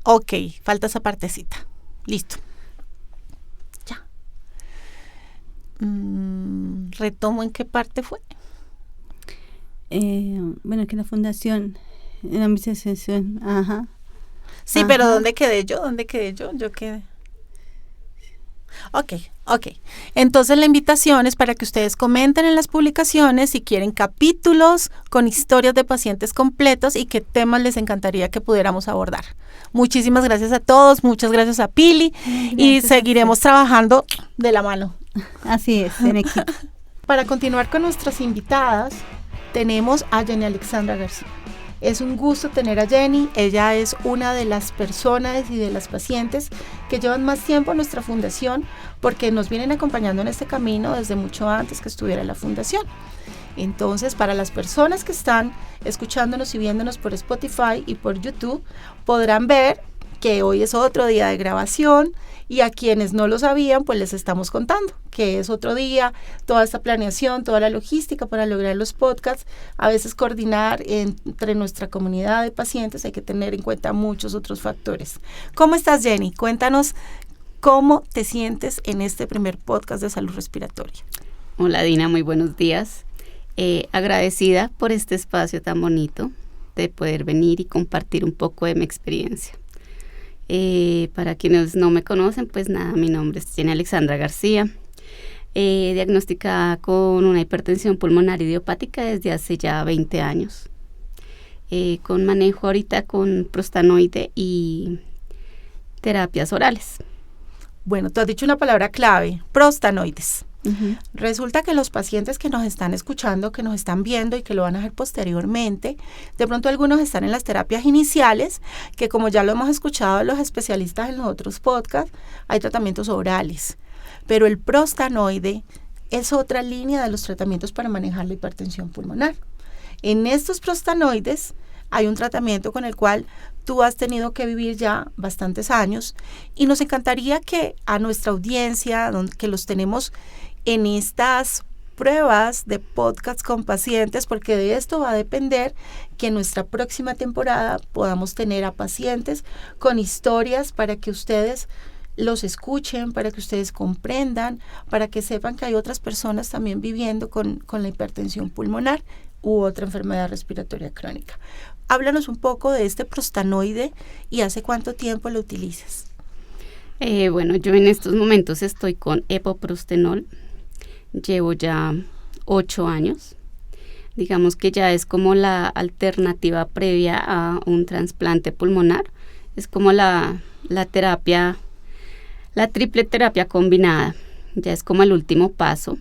Ok, falta esa partecita. Listo. Ya. Retomo en qué parte fue. Bueno, que la fundación, en la administración, Sí, pero ¿dónde quedé yo? Yo quedé. Ok. Entonces la invitación es para que ustedes comenten en las publicaciones si quieren capítulos con historias de pacientes completos y qué temas les encantaría que pudiéramos abordar. Muchísimas gracias a todos, muchas gracias a Pili y seguiremos trabajando de la mano. Así es, en equipo. Para continuar con nuestras invitadas, tenemos a Jenny Alexandra García. Es un gusto tener a Jenny. Ella es una de las personas y de las pacientes que llevan más tiempo en nuestra fundación porque nos vienen acompañando en este camino desde mucho antes que estuviera la fundación. Entonces, para las personas que están escuchándonos y viéndonos por Spotify y por YouTube, podrán ver que hoy es otro día de grabación y a quienes no lo sabían, pues les estamos contando que es otro día, toda esta planeación, toda la logística para lograr los podcasts, a veces coordinar entre nuestra comunidad de pacientes, hay que tener en cuenta muchos otros factores. ¿Cómo estás, Jenny? Cuéntanos cómo te sientes en este primer podcast de salud respiratoria. Hola, Dina, muy buenos días. Agradecida por este espacio tan bonito de poder venir y compartir un poco de mi experiencia. Para quienes no me conocen, pues nada, mi nombre es Jenny Alexandra García, diagnosticada con una hipertensión pulmonar idiopática desde hace ya 20 años, con manejo ahorita con prostanoide y terapias orales. Bueno, tú has dicho una palabra clave, prostanoides. Ujú. Resulta que los pacientes que nos están escuchando, que nos están viendo y que lo van a hacer posteriormente, de pronto algunos están en las terapias iniciales, que como ya lo hemos escuchado de los especialistas en los otros podcasts, hay tratamientos orales. Pero el prostanoide es otra línea de los tratamientos para manejar la hipertensión pulmonar. En estos prostanoides hay un tratamiento con el cual tú has tenido que vivir ya bastantes años y nos encantaría que a nuestra audiencia, que los tenemos en estas pruebas de podcast con pacientes, porque de esto va a depender que en nuestra próxima temporada podamos tener a pacientes con historias para que ustedes los escuchen, para que ustedes comprendan, para que sepan que hay otras personas también viviendo con la hipertensión pulmonar u otra enfermedad respiratoria crónica. Háblanos un poco de este prostanoide y hace cuánto tiempo lo utilizas. Bueno, yo en estos momentos estoy con epoprostenol. Llevo ya 8 años. Digamos que ya es como la alternativa previa a un trasplante pulmonar. Es como la terapia, la triple terapia combinada. Ya es como el último paso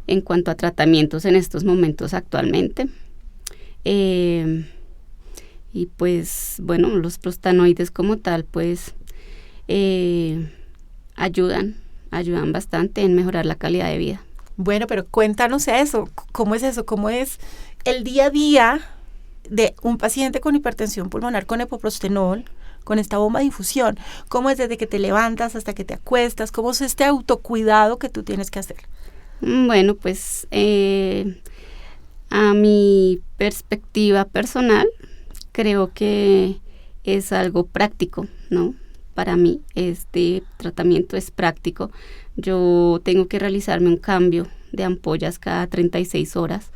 en cuanto a tratamientos en estos momentos actualmente. Y pues, bueno, los prostanoides como tal, pues, ayudan bastante en mejorar la calidad de vida. Bueno, pero cuéntanos eso. ¿Cómo es eso? ¿Cómo es el día a día de un paciente con hipertensión pulmonar con epoprostenol, con esta bomba de infusión? ¿Cómo es desde que te levantas hasta que te acuestas? ¿Cómo es este autocuidado que tú tienes que hacer? Bueno, pues a mi perspectiva personal, creo que es algo práctico, ¿no? Para mí este tratamiento es práctico. Yo tengo que realizarme un cambio de ampollas cada 36 horas.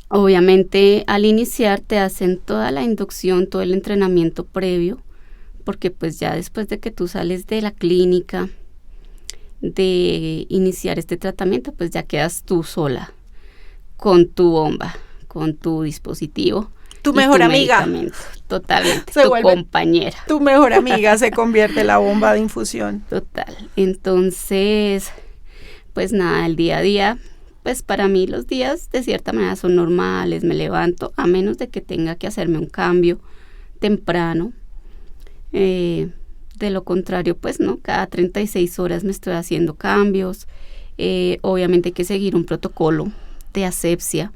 Obviamente al iniciar te hacen toda la inducción, todo el entrenamiento previo, porque pues ya después de que tú sales de la clínica, de iniciar este tratamiento, pues ya quedas tú sola con tu bomba, con tu dispositivo. Tu mejor amiga. Totalmente, tu compañera. Tu mejor amiga se convierte en la bomba de infusión. Total. Entonces, pues nada, el día a día, pues para mí los días de cierta manera son normales, me levanto, a menos de que tenga que hacerme un cambio temprano. De lo contrario, pues no, cada 36 horas me estoy haciendo cambios. Obviamente hay que seguir un protocolo de asepsia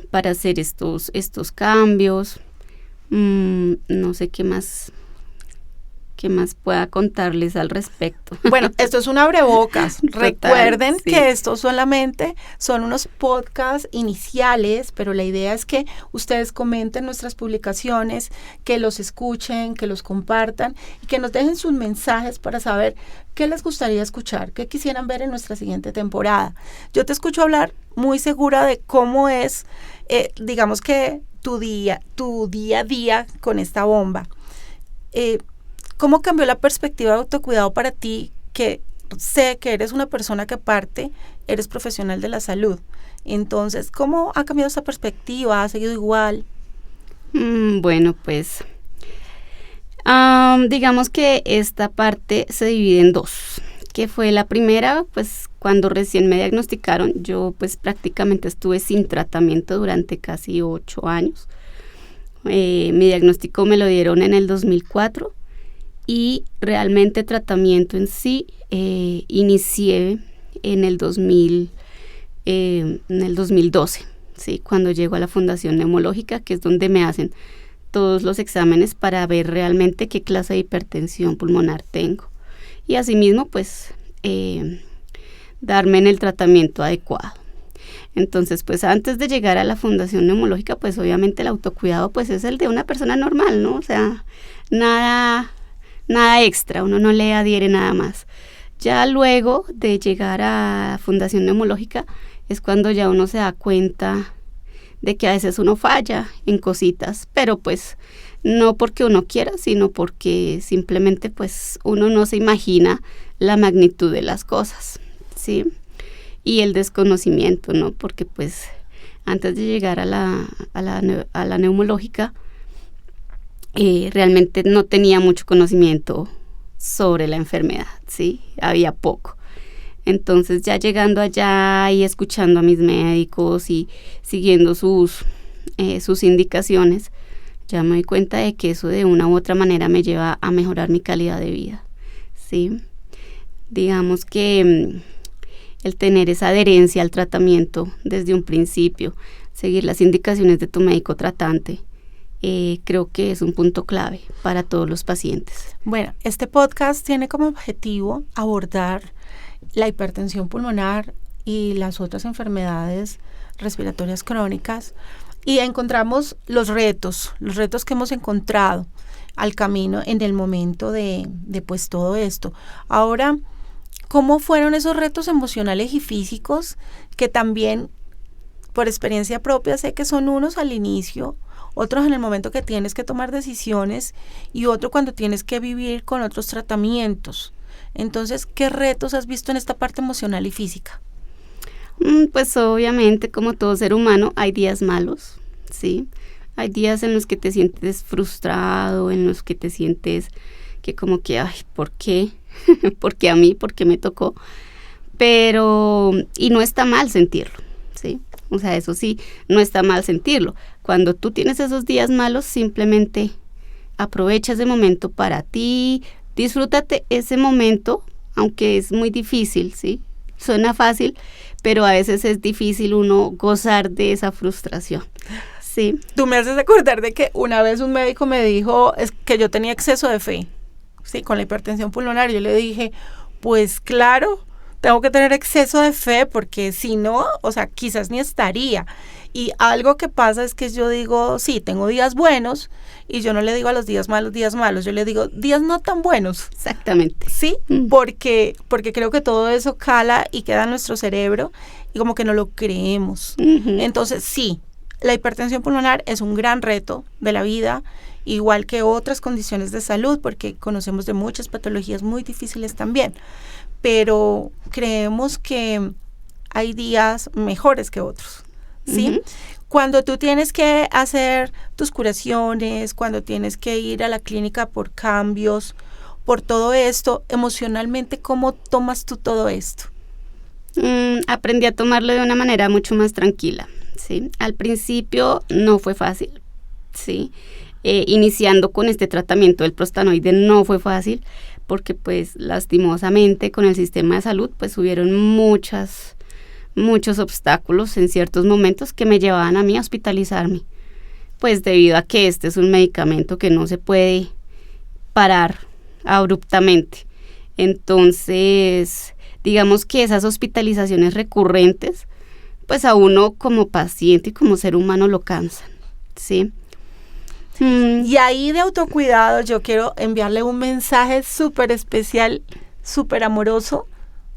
para hacer estos cambios. No sé qué más pueda contarles al respecto. Bueno, esto es un abrebocas. Total, Recuerden sí, que esto solamente son unos podcasts iniciales, pero la idea es que ustedes comenten nuestras publicaciones, que los escuchen, que los compartan y que nos dejen sus mensajes para saber qué les gustaría escuchar, qué quisieran ver en nuestra siguiente temporada. Yo te escucho hablar muy segura de cómo es, digamos que tu día a día con esta bomba. ¿Cómo cambió la perspectiva de autocuidado para ti? Que sé que eres una persona que aparte eres profesional de la salud. Entonces, ¿cómo ha cambiado esa perspectiva? ¿Ha seguido igual? Bueno, pues digamos que esta parte se divide en dos. Que fue la primera, pues cuando recién me diagnosticaron, yo pues prácticamente estuve sin tratamiento durante casi 8 años. Mi diagnóstico me lo dieron en el 2004. Y realmente tratamiento en sí inicié en el 2012, ¿sí? Cuando llego a la Fundación Neumológica, que es donde me hacen todos los exámenes para ver realmente qué clase de hipertensión pulmonar tengo. Y asimismo, pues, darme en el tratamiento adecuado. Entonces, pues, antes de llegar a la Fundación Neumológica, pues, obviamente el autocuidado, pues, es el de una persona normal, ¿no? O sea, nada extra, uno no le adhiere nada más. Ya luego de llegar a Fundación Neumológica es cuando ya uno se da cuenta de que a veces uno falla en cositas, pero pues no porque uno quiera, sino porque simplemente pues uno no se imagina la magnitud de las cosas, ¿sí? Y el desconocimiento, ¿no? Porque pues antes de llegar a la neumológica realmente no tenía mucho conocimiento sobre la enfermedad, ¿sí? Había poco. Entonces ya llegando allá y escuchando a mis médicos y siguiendo sus indicaciones, ya me doy cuenta de que eso de una u otra manera me lleva a mejorar mi calidad de vida, ¿sí? Digamos que el tener esa adherencia al tratamiento desde un principio, seguir las indicaciones de tu médico tratante, creo que es un punto clave para todos los pacientes. Bueno, este podcast tiene como objetivo abordar la hipertensión pulmonar y las otras enfermedades respiratorias crónicas, y encontramos los retos que hemos encontrado al camino en el momento de pues todo esto. Ahora, ¿cómo fueron esos retos emocionales y físicos que también por experiencia propia sé que son unos al inicio, otros en el momento que tienes que tomar decisiones y otro cuando tienes que vivir con otros tratamientos? Entonces, ¿qué retos has visto en esta parte emocional y física? Pues obviamente, como todo ser humano, hay días malos, ¿sí? Hay días en los que te sientes frustrado, en los que te sientes que como que, ay, ¿por qué? ¿Por qué a mí? ¿Por qué me tocó? Pero, y no está mal sentirlo, ¿sí? O sea, eso sí, no está mal sentirlo. Cuando tú tienes esos días malos, simplemente aprovecha ese momento para ti, disfrútate ese momento, aunque es muy difícil, ¿sí? Suena fácil, pero a veces es difícil uno gozar de esa frustración, ¿sí? Tú me haces acordar de que una vez un médico me dijo que yo tenía exceso de fe, ¿sí? Con la hipertensión pulmonar. Yo le dije, pues claro, tengo que tener exceso de fe porque si no, o sea, quizás ni estaría. Y algo que pasa es que yo digo, sí, tengo días buenos, y yo no le digo a los días malos, yo le digo días no tan buenos. Exactamente. Sí, porque creo que todo eso cala y queda en nuestro cerebro y como que no lo creemos. Entonces sí, la hipertensión pulmonar es un gran reto de la vida, igual que otras condiciones de salud, porque conocemos de muchas patologías muy difíciles también, pero creemos que hay días mejores que otros, ¿sí? Cuando tú tienes que hacer tus curaciones, cuando tienes que ir a la clínica por cambios, por todo esto, emocionalmente, ¿cómo tomas tú todo esto? Aprendí a tomarlo de una manera mucho más tranquila, ¿sí? Al principio no fue fácil, ¿sí? Iniciando con este tratamiento del prostanoide no fue fácil, porque pues lastimosamente con el sistema de salud pues hubieron muchos obstáculos en ciertos momentos que me llevaban a mí a hospitalizarme, pues debido a que este es un medicamento que no se puede parar abruptamente. Entonces, digamos que esas hospitalizaciones recurrentes, pues a uno como paciente y como ser humano lo cansan, ¿sí? Y ahí de autocuidado yo quiero enviarle un mensaje súper especial, súper amoroso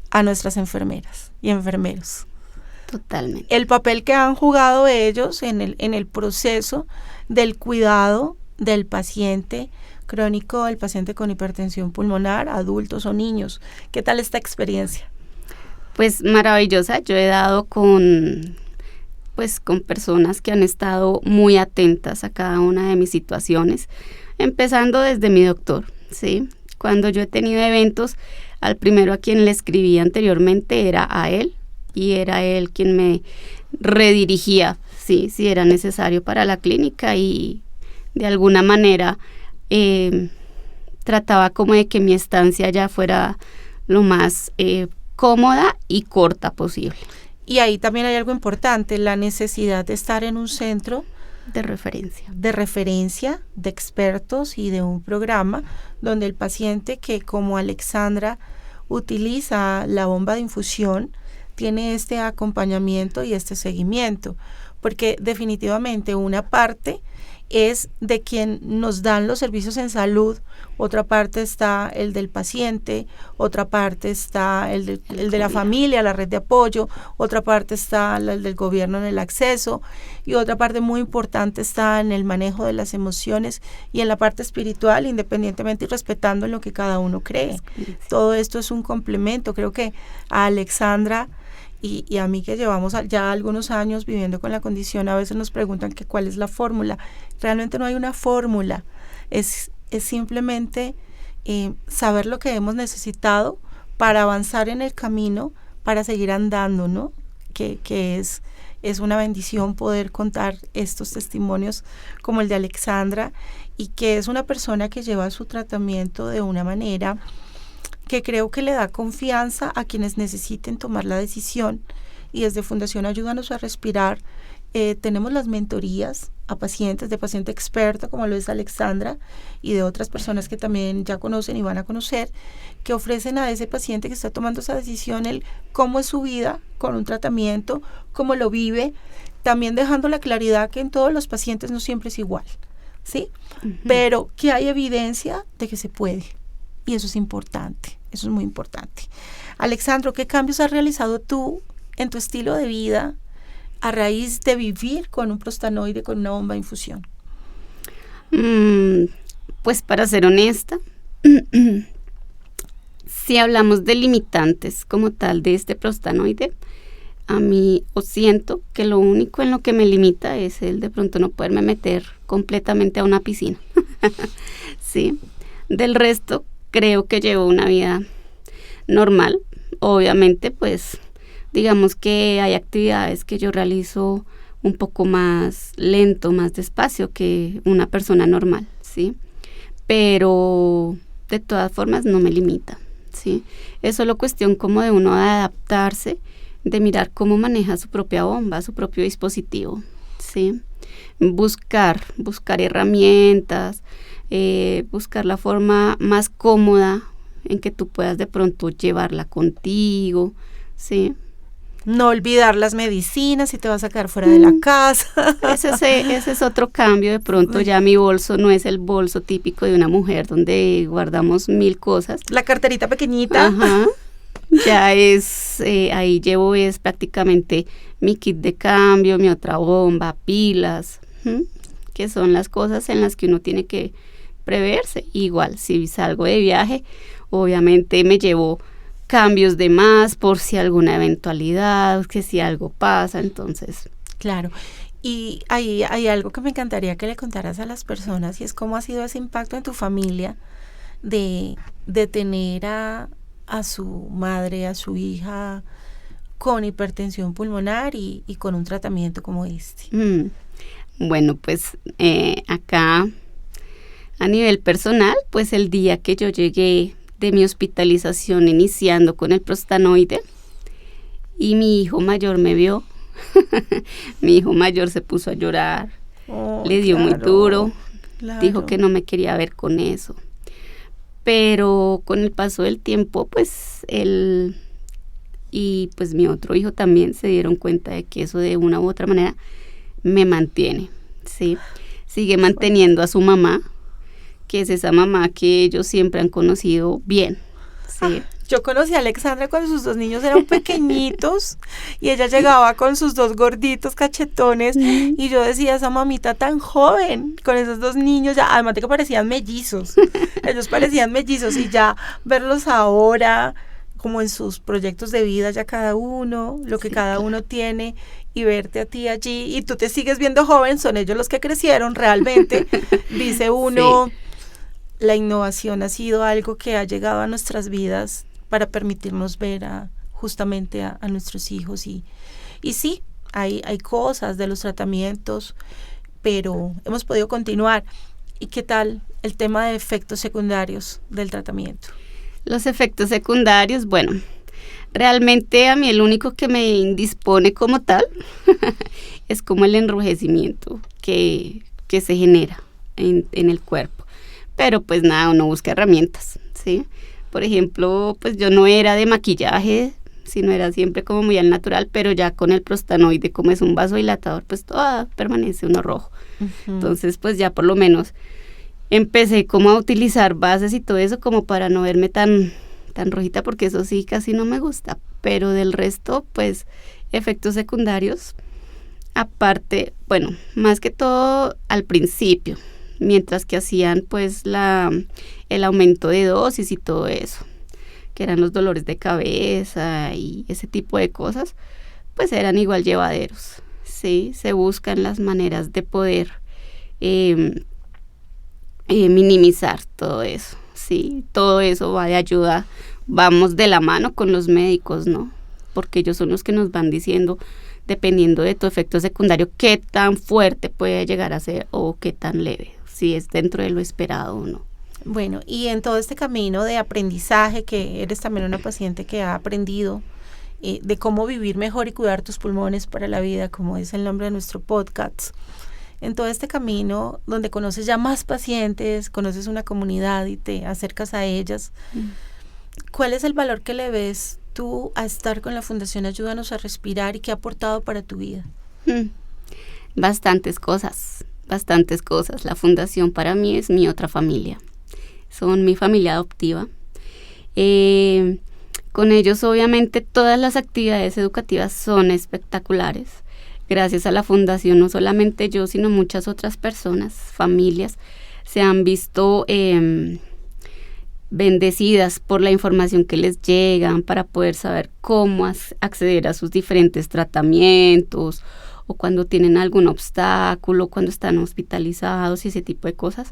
a nuestras enfermeras y enfermeros. Totalmente. El papel que han jugado ellos en el proceso del cuidado del paciente crónico, el paciente con hipertensión pulmonar, adultos o niños. ¿Qué tal esta experiencia? Pues maravillosa. Yo he dado con personas que han estado muy atentas a cada una de mis situaciones, empezando desde mi doctor, ¿sí? Cuando yo he tenido eventos, al primero a quien le escribí anteriormente era a él, y era él quien me redirigía, ¿sí? Si era necesario para la clínica, y de alguna manera trataba como de que mi estancia ya fuera lo más cómoda y corta posible. Y ahí también hay algo importante, la necesidad de estar en un centro de referencia, de expertos y de un programa donde el paciente que, como Alexandra, utiliza la bomba de infusión, tiene este acompañamiento y este seguimiento, porque definitivamente una parte es de quien nos dan los servicios en salud, otra parte está el del paciente, otra parte está el de la familia, la red de apoyo, otra parte está el del gobierno en el acceso, y otra parte muy importante está en el manejo de las emociones y en la parte espiritual, independientemente y respetando en lo que cada uno cree. Sí. Todo esto es un complemento. Creo que a Alexandra y a mí, que llevamos ya algunos años viviendo con la condición, a veces nos preguntan que cuál es la fórmula. Realmente no hay una fórmula, es simplemente saber lo que hemos necesitado para avanzar en el camino, para seguir andando, ¿no? Que es una bendición poder contar estos testimonios como el de Alexandra, y que es una persona que lleva su tratamiento de una manera que creo que le da confianza a quienes necesiten tomar la decisión. Y desde Fundación Ayúdanos a Respirar tenemos las mentorías a pacientes, de paciente experto como lo es Alexandra, y de otras personas que también ya conocen y van a conocer, que ofrecen a ese paciente que está tomando esa decisión el cómo es su vida con un tratamiento, cómo lo vive, también dejando la claridad que en todos los pacientes no siempre es igual, ¿sí? Uh-huh. Pero que hay evidencia de que se puede, y eso es importante, eso es muy importante. Alexandro, ¿qué cambios has realizado tú en tu estilo de vida a raíz de vivir con un prostanoide, con una bomba de infusión? Pues para ser honesta, si hablamos de limitantes como tal de este prostanoide, a mí siento que lo único en lo que me limita es el de pronto no poderme meter completamente a una piscina. Sí, del resto creo que llevo una vida normal. Obviamente, pues digamos que hay actividades que yo realizo un poco más lento, más despacio que una persona normal, ¿sí? Pero de todas formas no me limita, ¿sí? Es solo cuestión como de uno adaptarse, de mirar cómo maneja su propia bomba, su propio dispositivo, ¿sí? Buscar herramientas, buscar la forma más cómoda en que tú puedas de pronto llevarla contigo, ¿sí? No olvidar las medicinas si te vas a quedar fuera de la casa. Ese es otro cambio. De pronto ya mi bolso no es el bolso típico de una mujer donde guardamos 1000 cosas. La carterita pequeñita. Ajá. Ya es, ahí llevo es prácticamente mi kit de cambio, mi otra bomba, pilas, que son las cosas en las que uno tiene que preverse. Igual, si salgo de viaje, obviamente me llevo cambios de más por si alguna eventualidad, que si algo pasa, entonces. Claro, y hay algo que me encantaría que le contaras a las personas, y es cómo ha sido ese impacto en tu familia de tener a su madre, a su hija con hipertensión pulmonar y con un tratamiento como este. Bueno, pues acá a nivel personal, pues el día que yo llegué de mi hospitalización iniciando con el prostanoide y mi hijo mayor me vio, mi hijo mayor se puso a llorar, le dio muy duro, dijo que no me quería ver con eso. Pero con el paso del tiempo, pues él y pues mi otro hijo también se dieron cuenta de que eso de una u otra manera me mantiene, ¿sí? Sigue manteniendo a su mamá, que es esa mamá que ellos siempre han conocido bien, ¿sí? Yo conocí a Alexandra cuando sus 2 niños eran pequeñitos y ella llegaba con sus 2 gorditos cachetones y yo decía, esa mamita tan joven con esos 2 niños, ya, además de que parecían mellizos, ellos parecían mellizos, y ya verlos ahora como en sus proyectos de vida, ya cada uno, lo que cada uno tiene, y verte a ti allí, y tú te sigues viendo joven, son ellos los que crecieron realmente, dice uno. Sí. La innovación ha sido algo que ha llegado a nuestras vidas para permitirnos ver justamente a nuestros hijos, y sí, hay cosas de los tratamientos, pero hemos podido continuar. ¿Y qué tal el tema de efectos secundarios del tratamiento? Los efectos secundarios, bueno, realmente a mí el único que me indispone como tal es como el enrojecimiento que se genera en el cuerpo. Pero pues nada, uno busca herramientas, ¿sí? Por ejemplo, pues yo no era de maquillaje, sino era siempre como muy al natural, pero ya con el prostanoide, como es un vasodilatador, pues todo permanece uno rojo. Uh-huh. Entonces, pues ya por lo menos empecé como a utilizar bases y todo eso como para no verme tan rojita, porque eso sí casi no me gusta. Pero del resto, pues, efectos secundarios, aparte, bueno, más que todo al principio, mientras que hacían pues el aumento de dosis y todo eso, que eran los dolores de cabeza y ese tipo de cosas, pues eran igual llevaderos, ¿sí? Se buscan las maneras de poder minimizar todo eso, ¿sí? Sí, todo eso va de ayuda, vamos de la mano con los médicos, ¿no? Porque ellos son los que nos van diciendo, dependiendo de tu efecto secundario, qué tan fuerte puede llegar a ser o qué tan leve, si es dentro de lo esperado o no. Bueno, y en todo este camino de aprendizaje, que eres también una paciente que ha aprendido de cómo vivir mejor y cuidar tus pulmones para la vida, como es el nombre de nuestro podcast, en todo este camino donde conoces ya más pacientes, conoces una comunidad y te acercas a ellas, ¿cuál es el valor que le ves tú a estar con la Fundación Ayúdanos a Respirar y qué ha aportado para tu vida? Bastantes cosas. La fundación para mí es mi otra familia. Son mi familia adoptiva. Con ellos obviamente todas las actividades educativas son espectaculares. Gracias a la fundación no solamente yo, sino muchas otras personas, familias, se han visto bendecidas por la información que les llegan para poder saber cómo acceder a sus diferentes tratamientos o cuando tienen algún obstáculo, cuando están hospitalizados y ese tipo de cosas.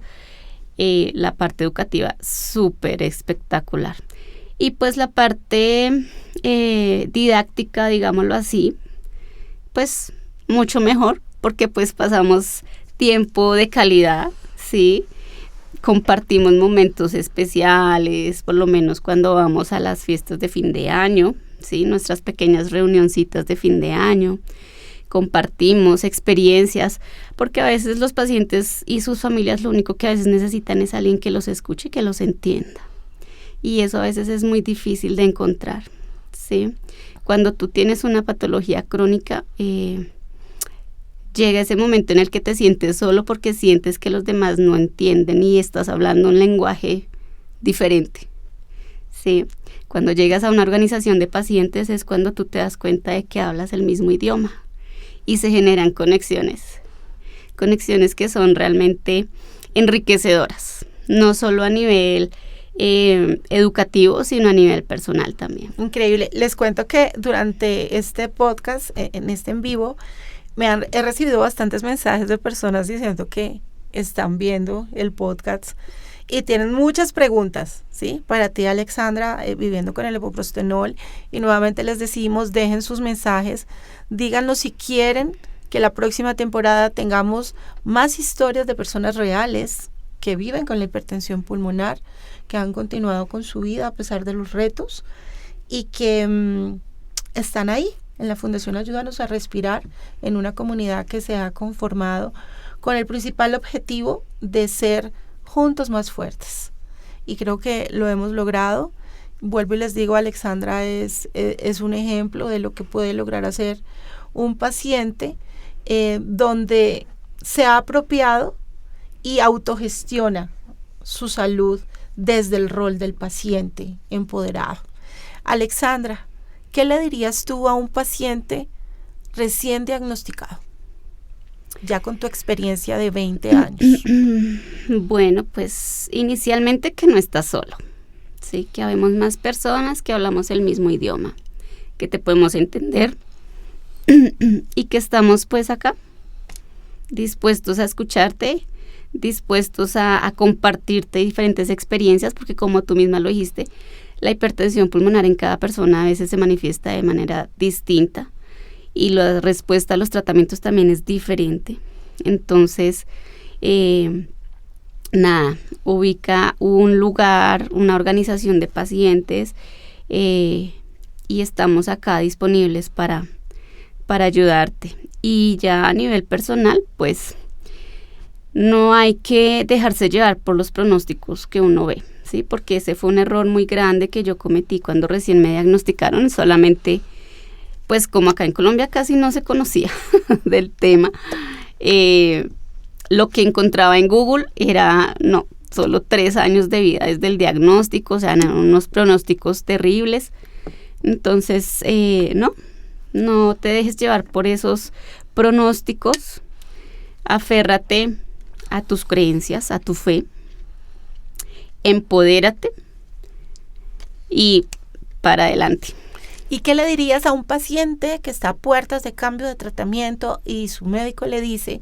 La parte educativa súper espectacular. Y pues la parte didáctica, digámoslo así, pues mucho mejor, porque pues pasamos tiempo de calidad, ¿sí? Compartimos momentos especiales, por lo menos cuando vamos a las fiestas de fin de año, ¿sí? Nuestras pequeñas reunioncitas de fin de año. Compartimos experiencias, porque a veces los pacientes y sus familias lo único que a veces necesitan es alguien que los escuche y que los entienda. Y eso a veces es muy difícil de encontrar, ¿sí? Cuando tú tienes una patología crónica, llega ese momento en el que te sientes solo porque sientes que los demás no entienden y estás hablando un lenguaje diferente, ¿sí? Cuando llegas a una organización de pacientes es cuando tú te das cuenta de que hablas el mismo idioma y se generan conexiones que son realmente enriquecedoras, no solo a nivel educativo, sino a nivel personal también. Increíble. Les cuento que durante este podcast, en este en vivo, he recibido bastantes mensajes de personas diciendo que están viendo el podcast y tienen muchas preguntas, ¿sí? Para ti, Alexandra, viviendo con el epoprostenol, y nuevamente les decimos, dejen sus mensajes, díganos si quieren que la próxima temporada tengamos más historias de personas reales que viven con la hipertensión pulmonar, que han continuado con su vida a pesar de los retos y que están ahí en la Fundación Ayúdanos a Respirar, en una comunidad que se ha conformado con el principal objetivo de ser juntos más fuertes. Y creo que lo hemos logrado. Vuelvo y les digo, Alexandra es un ejemplo de lo que puede lograr hacer un paciente donde se ha apropiado y autogestiona su salud desde el rol del paciente empoderado. Alexandra, ¿qué le dirías tú a un paciente recién diagnosticado, ya con tu experiencia de 20 años? Bueno, pues inicialmente que no estás solo, ¿sí? Que habemos más personas que hablamos el mismo idioma, que te podemos entender y que estamos pues acá, dispuestos a escucharte, dispuestos a compartirte diferentes experiencias, porque como tú misma lo dijiste, la hipertensión pulmonar en cada persona a veces se manifiesta de manera distinta y la respuesta a los tratamientos también es diferente. Entonces, ubica un lugar, una organización de pacientes y estamos acá disponibles para ayudarte. Y ya a nivel personal, pues no hay que dejarse llevar por los pronósticos que uno ve, ¿sí? Porque ese fue un error muy grande que yo cometí cuando recién me diagnosticaron. Solamente, pues como acá en Colombia casi no se conocía del tema, lo que encontraba en Google era, solo 3 años de vida desde el diagnóstico, o sea, unos pronósticos terribles. Entonces, no te dejes llevar por esos pronósticos, aférrate a tus creencias, a tu fe, empodérate y para adelante. ¿Y qué le dirías a un paciente que está a puertas de cambio de tratamiento y su médico le dice,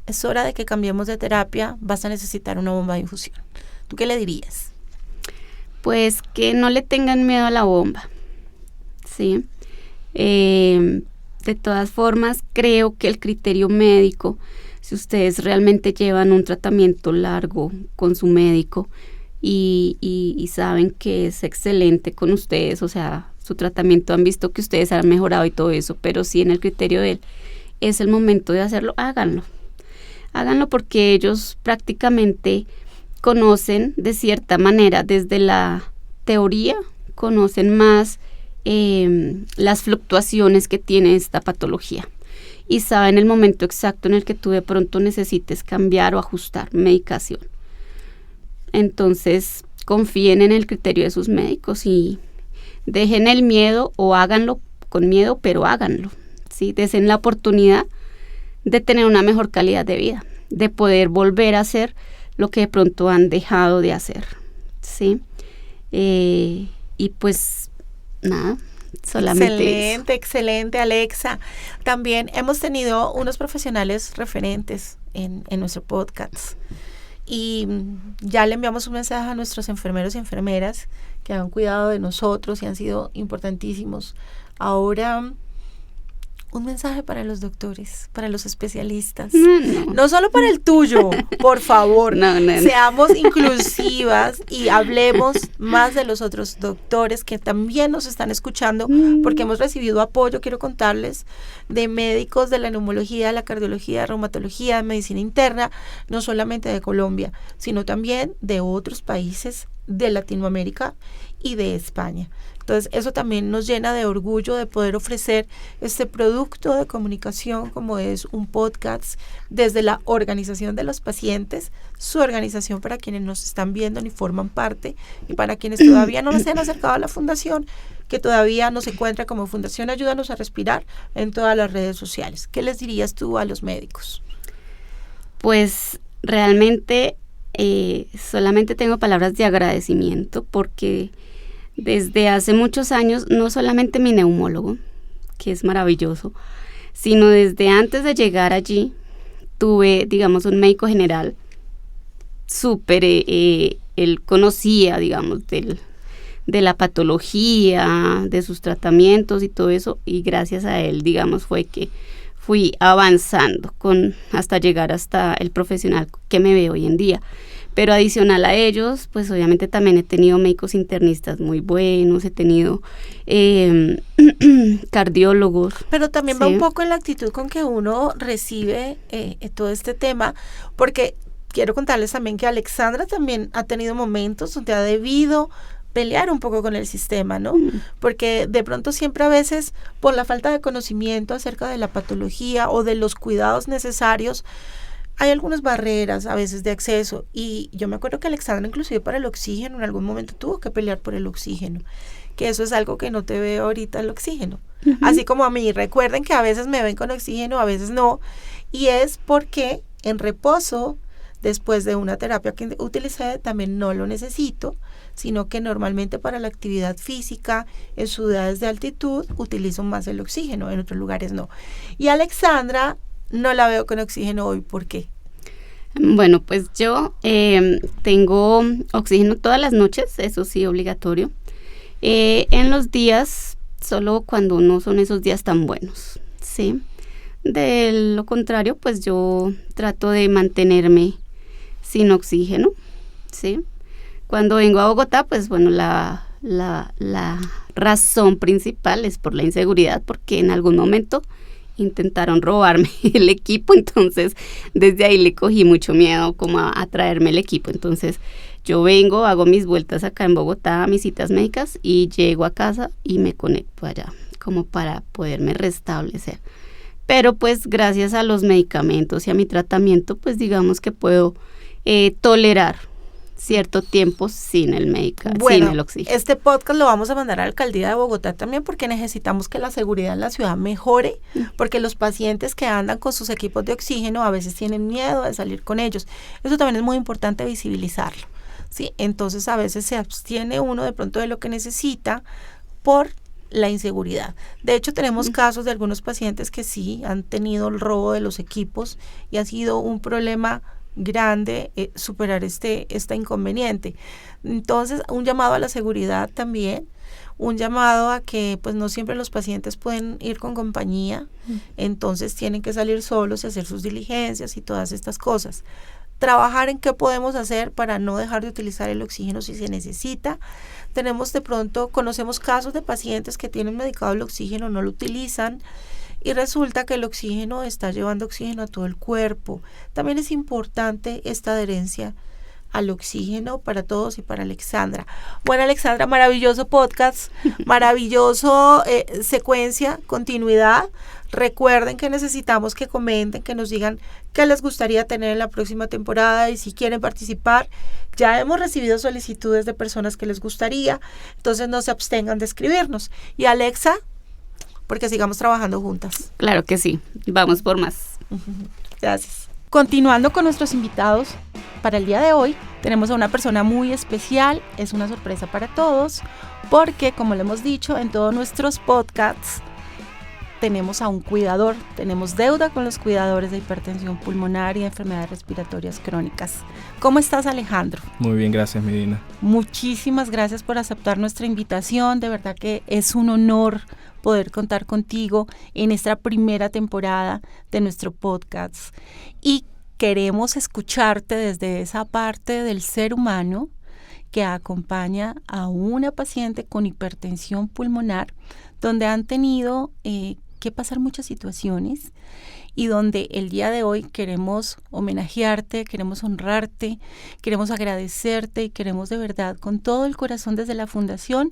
es hora de que cambiemos de terapia, vas a necesitar una bomba de infusión? ¿Tú qué le dirías? Pues que no le tengan miedo a la bomba, ¿sí? De todas formas, creo que el criterio médico, si ustedes realmente llevan un tratamiento largo con su médico y saben que es excelente con ustedes, o sea, su tratamiento, han visto que ustedes han mejorado y todo eso, pero si en el criterio de él es el momento de hacerlo, háganlo. Háganlo porque ellos prácticamente conocen de cierta manera desde la teoría, conocen más las fluctuaciones que tiene esta patología y saben el momento exacto en el que tú de pronto necesites cambiar o ajustar medicación. Entonces, confíen en el criterio de sus médicos y dejen el miedo o háganlo con miedo, pero háganlo, ¿sí? Desen la oportunidad de tener una mejor calidad de vida, de poder volver a hacer lo que de pronto han dejado de hacer, ¿sí? Y pues nada, solamente Excelente, Alexa. También hemos tenido unos profesionales referentes en nuestro podcast y ya le enviamos un mensaje a nuestros enfermeros y enfermeras que han cuidado de nosotros y han sido importantísimos. Ahora, un mensaje para los doctores, para los especialistas. No solo para el tuyo, por favor. No. Seamos inclusivas y hablemos más de los otros doctores que también nos están escuchando, porque hemos recibido apoyo, quiero contarles, de médicos de la neumología, de la cardiología, de reumatología, de medicina interna, no solamente de Colombia, sino también de otros países de Latinoamérica y de España. Entonces, eso también nos llena de orgullo de poder ofrecer este producto de comunicación como es un podcast desde la organización de los pacientes, su organización para quienes nos están viendo y forman parte, y para quienes todavía no se han acercado a la fundación, que todavía nos encuentra como Fundación Ayúdanos a Respirar en todas las redes sociales. ¿Qué les dirías tú a los médicos? Pues realmente solamente tengo palabras de agradecimiento porque desde hace muchos años, no solamente mi neumólogo, que es maravilloso, sino desde antes de llegar allí, tuve, digamos, un médico general súper, él conocía, digamos, de la patología, de sus tratamientos y todo eso, y gracias a él, digamos, fue que fui avanzando hasta llegar hasta el profesional que me veo hoy en día. Pero adicional a ellos, pues obviamente también he tenido médicos internistas muy buenos, he tenido cardiólogos. Pero también va un poco en la actitud con que uno recibe todo este tema, porque quiero contarles también que Alexandra también ha tenido momentos donde ha debido pelear un poco con el sistema, ¿no? Porque de pronto siempre a veces, por la falta de conocimiento acerca de la patología o de los cuidados necesarios, hay algunas barreras a veces de acceso, y yo me acuerdo que Alexandra inclusive para el oxígeno en algún momento tuvo que pelear por el oxígeno, que eso es algo que no te veo ahorita el oxígeno, así como a mí. Recuerden que a veces me ven con oxígeno, a veces no, y es porque en reposo, después de una terapia que utilicé, también no lo necesito, sino que normalmente para la actividad física, en ciudades de altitud, utilizo más el oxígeno, en otros lugares no. Y Alexandra no la veo con oxígeno hoy, ¿por qué? Bueno, pues yo tengo oxígeno todas las noches, eso sí, obligatorio. En los días, solo cuando no son esos días tan buenos, ¿sí? De lo contrario, pues yo trato de mantenerme sin oxígeno, ¿sí? Cuando vengo a Bogotá, pues bueno, la razón principal es por la inseguridad, porque en algún momento intentaron robarme el equipo, entonces desde ahí le cogí mucho miedo como a traerme el equipo. Entonces yo vengo, hago mis vueltas acá en Bogotá, mis citas médicas, y llego a casa y me conecto allá como para poderme restablecer. Pero pues gracias a los medicamentos y a mi tratamiento, pues digamos que puedo tolerar cierto tiempo sin el medicamento, sin el oxígeno. Este podcast lo vamos a mandar a la alcaldía de Bogotá también, porque necesitamos que la seguridad en la ciudad mejore, porque los pacientes que andan con sus equipos de oxígeno a veces tienen miedo de salir con ellos. Eso también es muy importante visibilizarlo, ¿sí? Entonces a veces se abstiene uno de pronto de lo que necesita por la inseguridad. De hecho, tenemos casos de algunos pacientes que sí han tenido el robo de los equipos y ha sido un problema grande superar este inconveniente. Entonces, un llamado a la seguridad también, un llamado a que pues no siempre los pacientes pueden ir con compañía, entonces tienen que salir solos y hacer sus diligencias y todas estas cosas. Trabajar en qué podemos hacer para no dejar de utilizar el oxígeno si se necesita. Conocemos casos de pacientes que tienen medicado el oxígeno, no lo utilizan, y resulta que el oxígeno está llevando oxígeno a todo el cuerpo. También es importante esta adherencia al oxígeno para todos y para Alexandra. Bueno, Alexandra, maravilloso podcast, maravilloso secuencia, continuidad. Recuerden que necesitamos que comenten, que nos digan qué les gustaría tener en la próxima temporada y si quieren participar. Ya hemos recibido solicitudes de personas que les gustaría, entonces no se abstengan de escribirnos. Y Alexa, porque sigamos trabajando juntas. Claro que sí, vamos por más. Gracias. Continuando con nuestros invitados, para el día de hoy tenemos a una persona muy especial, es una sorpresa para todos, porque como le hemos dicho en todos nuestros podcasts, tenemos a un cuidador, tenemos deuda con los cuidadores de hipertensión pulmonar y de enfermedades respiratorias crónicas. ¿Cómo estás, Alejandro? Muy bien, gracias, Medina. Muchísimas gracias por aceptar nuestra invitación, de verdad que es un honor poder contar contigo en esta primera temporada de nuestro podcast y queremos escucharte desde esa parte del ser humano que acompaña a una paciente con hipertensión pulmonar donde han tenido que pasar muchas situaciones y donde el día de hoy queremos homenajearte, queremos honrarte, queremos agradecerte y queremos de verdad con todo el corazón desde la Fundación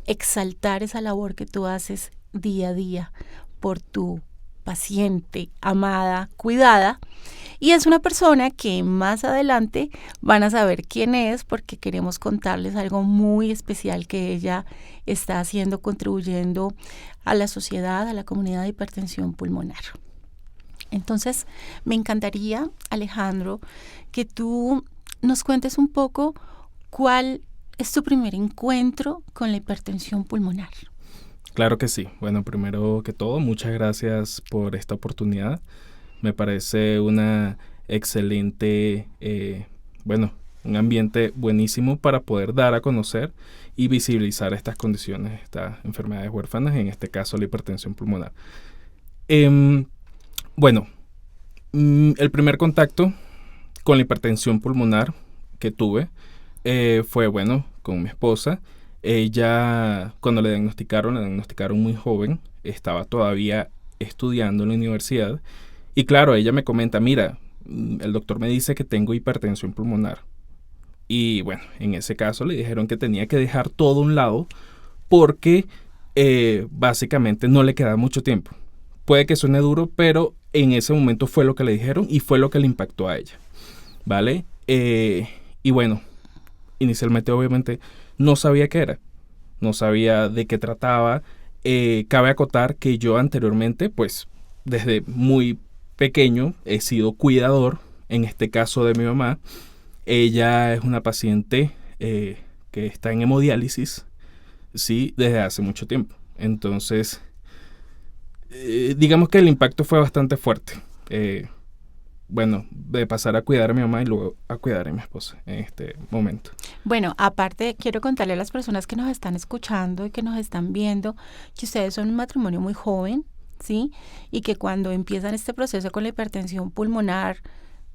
exaltar esa labor que tú haces día a día por tu paciente, amada, cuidada. Y es una persona que más adelante van a saber quién es porque queremos contarles algo muy especial que ella está haciendo, contribuyendo a la sociedad, a la comunidad de hipertensión pulmonar. Entonces, me encantaría, Alejandro, que tú nos cuentes un poco cuál es tu primer encuentro con la hipertensión pulmonar. Claro que sí. Bueno, primero que todo, muchas gracias por esta oportunidad. Me parece una excelente, un ambiente buenísimo para poder dar a conocer y visibilizar estas condiciones, estas enfermedades huérfanas, en este caso la hipertensión pulmonar. El primer contacto con la hipertensión pulmonar que tuve fue, con mi esposa. Ella, cuando le diagnosticaron muy joven, estaba todavía estudiando en la universidad. Y claro, ella me comenta, mira, el doctor me dice que tengo hipertensión pulmonar. Y bueno, en ese caso le dijeron que tenía que dejar todo a un lado porque básicamente no le queda mucho tiempo. Puede que suene duro, pero en ese momento fue lo que le dijeron y fue lo que le impactó a ella, ¿vale? Y bueno, inicialmente obviamente no sabía qué era, no sabía de qué trataba. Cabe acotar que yo anteriormente, pues desde muy pequeño he sido cuidador, en este caso de mi mamá. Ella es una paciente que está en hemodiálisis, sí, desde hace mucho tiempo. Entonces, digamos que el impacto fue bastante fuerte. De pasar a cuidar a mi mamá y luego a cuidar a mi esposa en este momento. Bueno, aparte, quiero contarle a las personas que nos están escuchando y que nos están viendo que ustedes son un matrimonio muy joven, ¿sí? Y que cuando empiezan este proceso con la hipertensión pulmonar,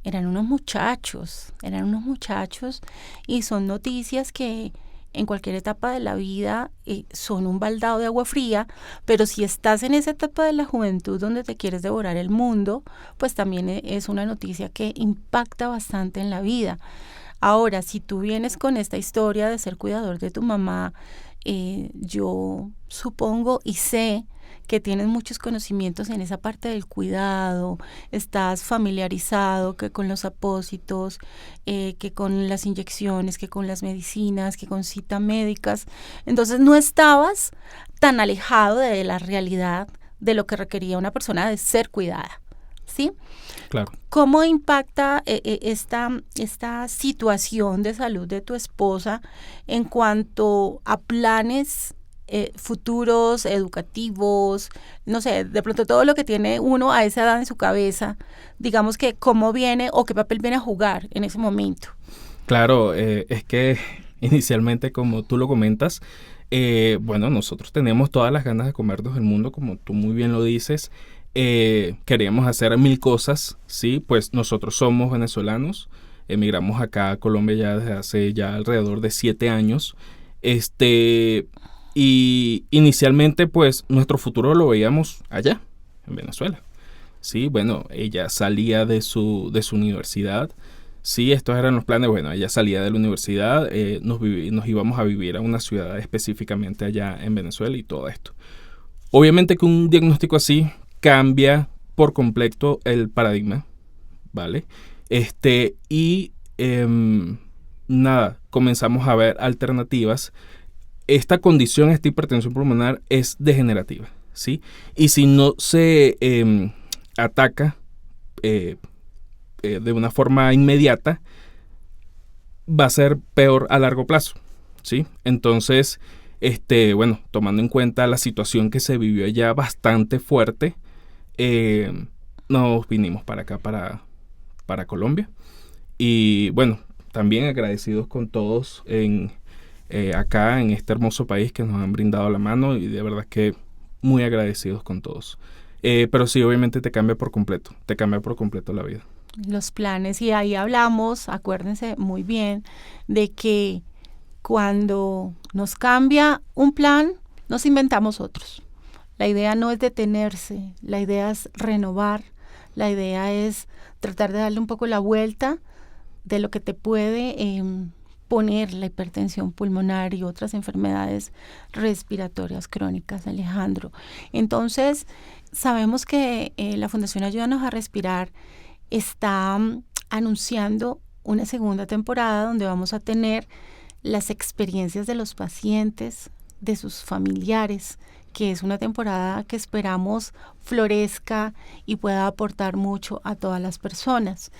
eran unos muchachos y son noticias que en cualquier etapa de la vida son un baldado de agua fría, pero si estás en esa etapa de la juventud donde te quieres devorar el mundo, pues también es una noticia que impacta bastante en la vida. Ahora, si tú vienes con esta historia de ser cuidador de tu mamá, yo supongo y sé que tienes muchos conocimientos en esa parte del cuidado, estás familiarizado que con los apósitos, que con las inyecciones, que con las medicinas, que con citas médicas. Entonces no estabas tan alejado de la realidad de lo que requería una persona de ser cuidada, ¿sí? Claro. ¿Cómo impacta esta situación de salud de tu esposa en cuanto a planes futuros, educativos, no sé, de pronto todo lo que tiene uno a esa edad en su cabeza, digamos que cómo viene o qué papel viene a jugar en ese momento. Claro, es que inicialmente, como tú lo comentas, bueno, nosotros tenemos todas las ganas de comernos el mundo, como tú muy bien lo dices. Queríamos hacer 1000 cosas, ¿sí? Pues nosotros somos venezolanos, emigramos acá a Colombia ya desde hace ya alrededor de 7 años. Y inicialmente, pues, nuestro futuro lo veíamos allá, en Venezuela. Sí, bueno, ella salía de su universidad. Sí, estos eran los planes. Bueno, ella salía de la universidad, nos íbamos a vivir a una ciudad específicamente allá en Venezuela y todo esto. Obviamente que un diagnóstico así cambia por completo el paradigma, ¿vale? Y nada, comenzamos a ver alternativas. Esta condición, esta hipertensión pulmonar es degenerativa, ¿sí? Y si no se ataca de una forma inmediata, va a ser peor a largo plazo, ¿sí? Entonces, bueno, tomando en cuenta la situación que se vivió allá bastante fuerte, nos vinimos para acá, para Colombia. Y bueno, también agradecidos con todos acá en este hermoso país que nos han brindado la mano, y de verdad que muy agradecidos con todos. Pero sí, obviamente te cambia por completo la vida. Los planes, y ahí hablamos, acuérdense muy bien, de que cuando nos cambia un plan, nos inventamos otros. La idea no es detenerse, la idea es renovar, la idea es tratar de darle un poco la vuelta de lo que te puede poner la hipertensión pulmonar y otras enfermedades respiratorias crónicas, Alejandro. Entonces, sabemos que la Fundación Ayúdanos a Respirar está anunciando una segunda temporada donde vamos a tener las experiencias de los pacientes, de sus familiares, que es una temporada que esperamos florezca y pueda aportar mucho a todas las personas.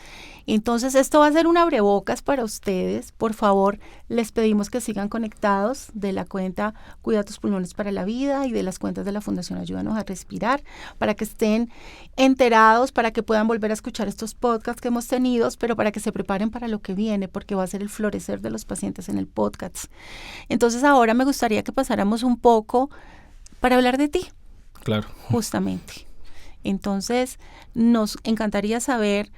Entonces, esto va a ser un abrebocas para ustedes. Por favor, les pedimos que sigan conectados de la cuenta Cuida tus pulmones para la vida y de las cuentas de la Fundación Ayúdanos a Respirar, para que estén enterados, para que puedan volver a escuchar estos podcasts que hemos tenido, pero para que se preparen para lo que viene, porque va a ser el florecer de los pacientes en el podcast. Entonces, ahora me gustaría que pasáramos un poco para hablar de ti. Claro. Justamente. Entonces, nos encantaría saber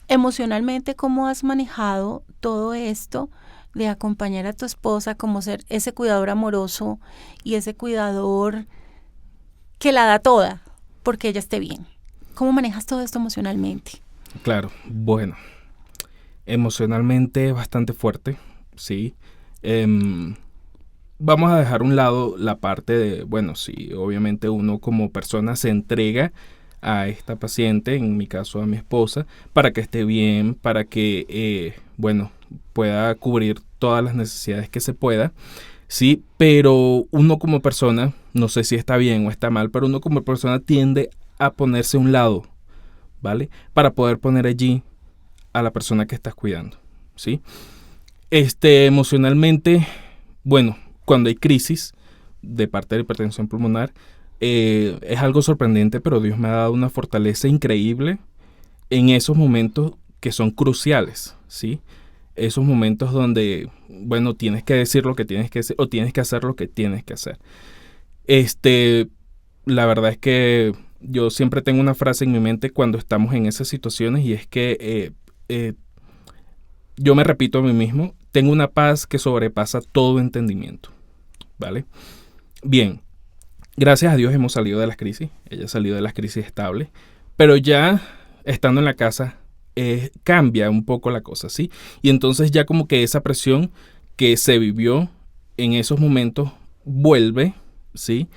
emocionalmente cómo has manejado todo esto de acompañar a tu esposa, como ser ese cuidador amoroso y ese cuidador que la da toda porque ella esté bien. ¿Cómo manejas todo esto emocionalmente? Claro, bueno, emocionalmente bastante fuerte, sí. Vamos a dejar a un lado la parte de, bueno, sí, obviamente uno como persona se entrega a esta paciente, en mi caso a mi esposa, para que esté bien, para que, bueno, pueda cubrir todas las necesidades que se pueda, sí, pero uno como persona, no sé si está bien o está mal, pero uno como persona tiende a ponerse a un lado, ¿vale? Para poder poner allí a la persona que estás cuidando, ¿sí? Emocionalmente, bueno, cuando hay crisis de parte de la hipertensión pulmonar, es algo sorprendente, pero Dios me ha dado una fortaleza increíble en esos momentos que son cruciales, ¿sí? Esos momentos donde, bueno, tienes que decir lo que tienes que decir o tienes que hacer lo que tienes que hacer. La verdad es que yo siempre tengo una frase en mi mente cuando estamos en esas situaciones, y es que yo me repito a mí mismo: tengo una paz que sobrepasa todo entendimiento, ¿vale? Bien, gracias a Dios hemos salido de las crisis. Ella ha salido de las crisis estable, pero ya estando en la casa cambia un poco la cosa, ¿sí? Y entonces ya como que esa presión que se vivió en esos momentos vuelve, ¿sí?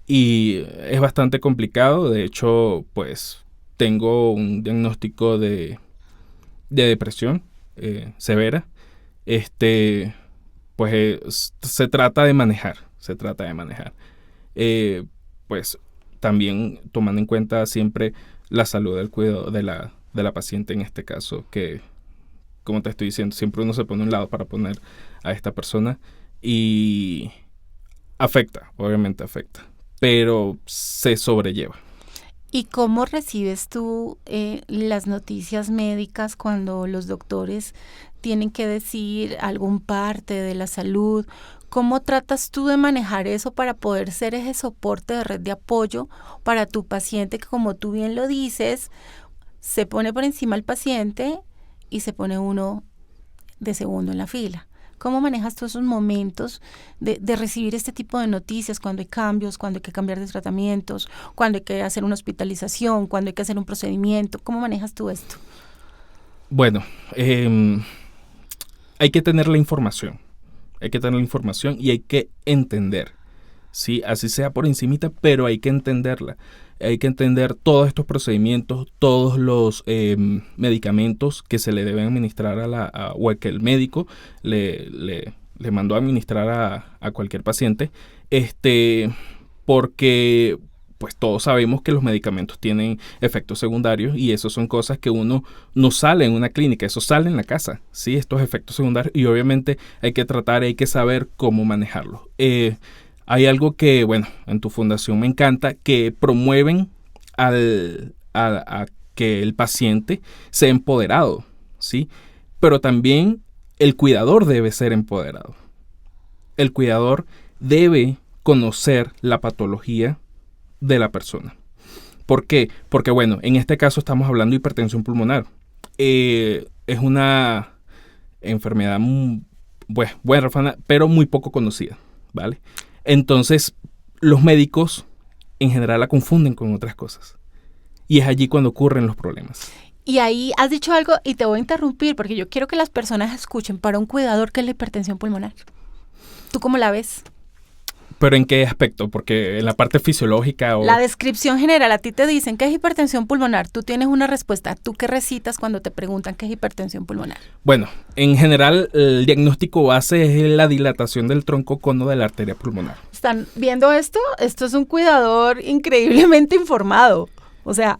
Y es bastante complicado. De hecho, pues tengo un diagnóstico de depresión severa. Pues se trata de manejar. Pues también tomando en cuenta siempre la salud del cuidado de la paciente en este caso, que, como te estoy diciendo, siempre uno se pone a un lado para poner a esta persona. Y Afecta, obviamente afecta, pero se sobrelleva. ¿Y cómo recibes tú las noticias médicas cuando los doctores tienen que decir algún parte de la salud? ¿Cómo tratas tú de manejar eso para poder ser ese soporte de red de apoyo para tu paciente que, como tú bien lo dices, se pone por encima del paciente y se pone uno de segundo en la fila? ¿Cómo manejas tú esos momentos de recibir este tipo de noticias cuando hay cambios, cuando hay que cambiar de tratamientos, cuando hay que hacer una hospitalización, cuando hay que hacer un procedimiento? ¿Cómo manejas tú esto? Bueno, hay que tener la información. Hay que tener la información y hay que entender. Sí, así sea por encimita, pero hay que entenderla. Hay que entender todos estos procedimientos, todos los medicamentos que se le deben administrar o que el médico le mandó a administrar a cualquier paciente, porque pues todos sabemos que los medicamentos tienen efectos secundarios y eso son cosas que uno no sale en una clínica, eso sale en la casa, ¿sí? Estos efectos secundarios, y obviamente hay que tratar, hay que saber cómo manejarlos. Hay algo que, bueno, en tu fundación me encanta, que promueven a que el paciente sea empoderado, ¿sí? Pero también el cuidador debe ser empoderado. El cuidador debe conocer la patología de la persona. ¿Por qué? Porque, bueno, en este caso estamos hablando de hipertensión pulmonar. Es una enfermedad buena, pero muy poco conocida, ¿vale? Entonces, los médicos en general la confunden con otras cosas. Y es allí cuando ocurren los problemas. Y ahí has dicho algo y te voy a interrumpir porque yo quiero que las personas escuchen para un cuidador qué es la hipertensión pulmonar. ¿Tú cómo la ves? ¿Pero en qué aspecto? Porque en la parte fisiológica o... La descripción general, a ti te dicen ¿qué es hipertensión pulmonar? Tú tienes una respuesta. ¿Tú qué recitas cuando te preguntan qué es hipertensión pulmonar? Bueno, en general el diagnóstico base es la dilatación del troncocono de la arteria pulmonar. ¿Están viendo esto? Esto es un cuidador increíblemente informado. O sea,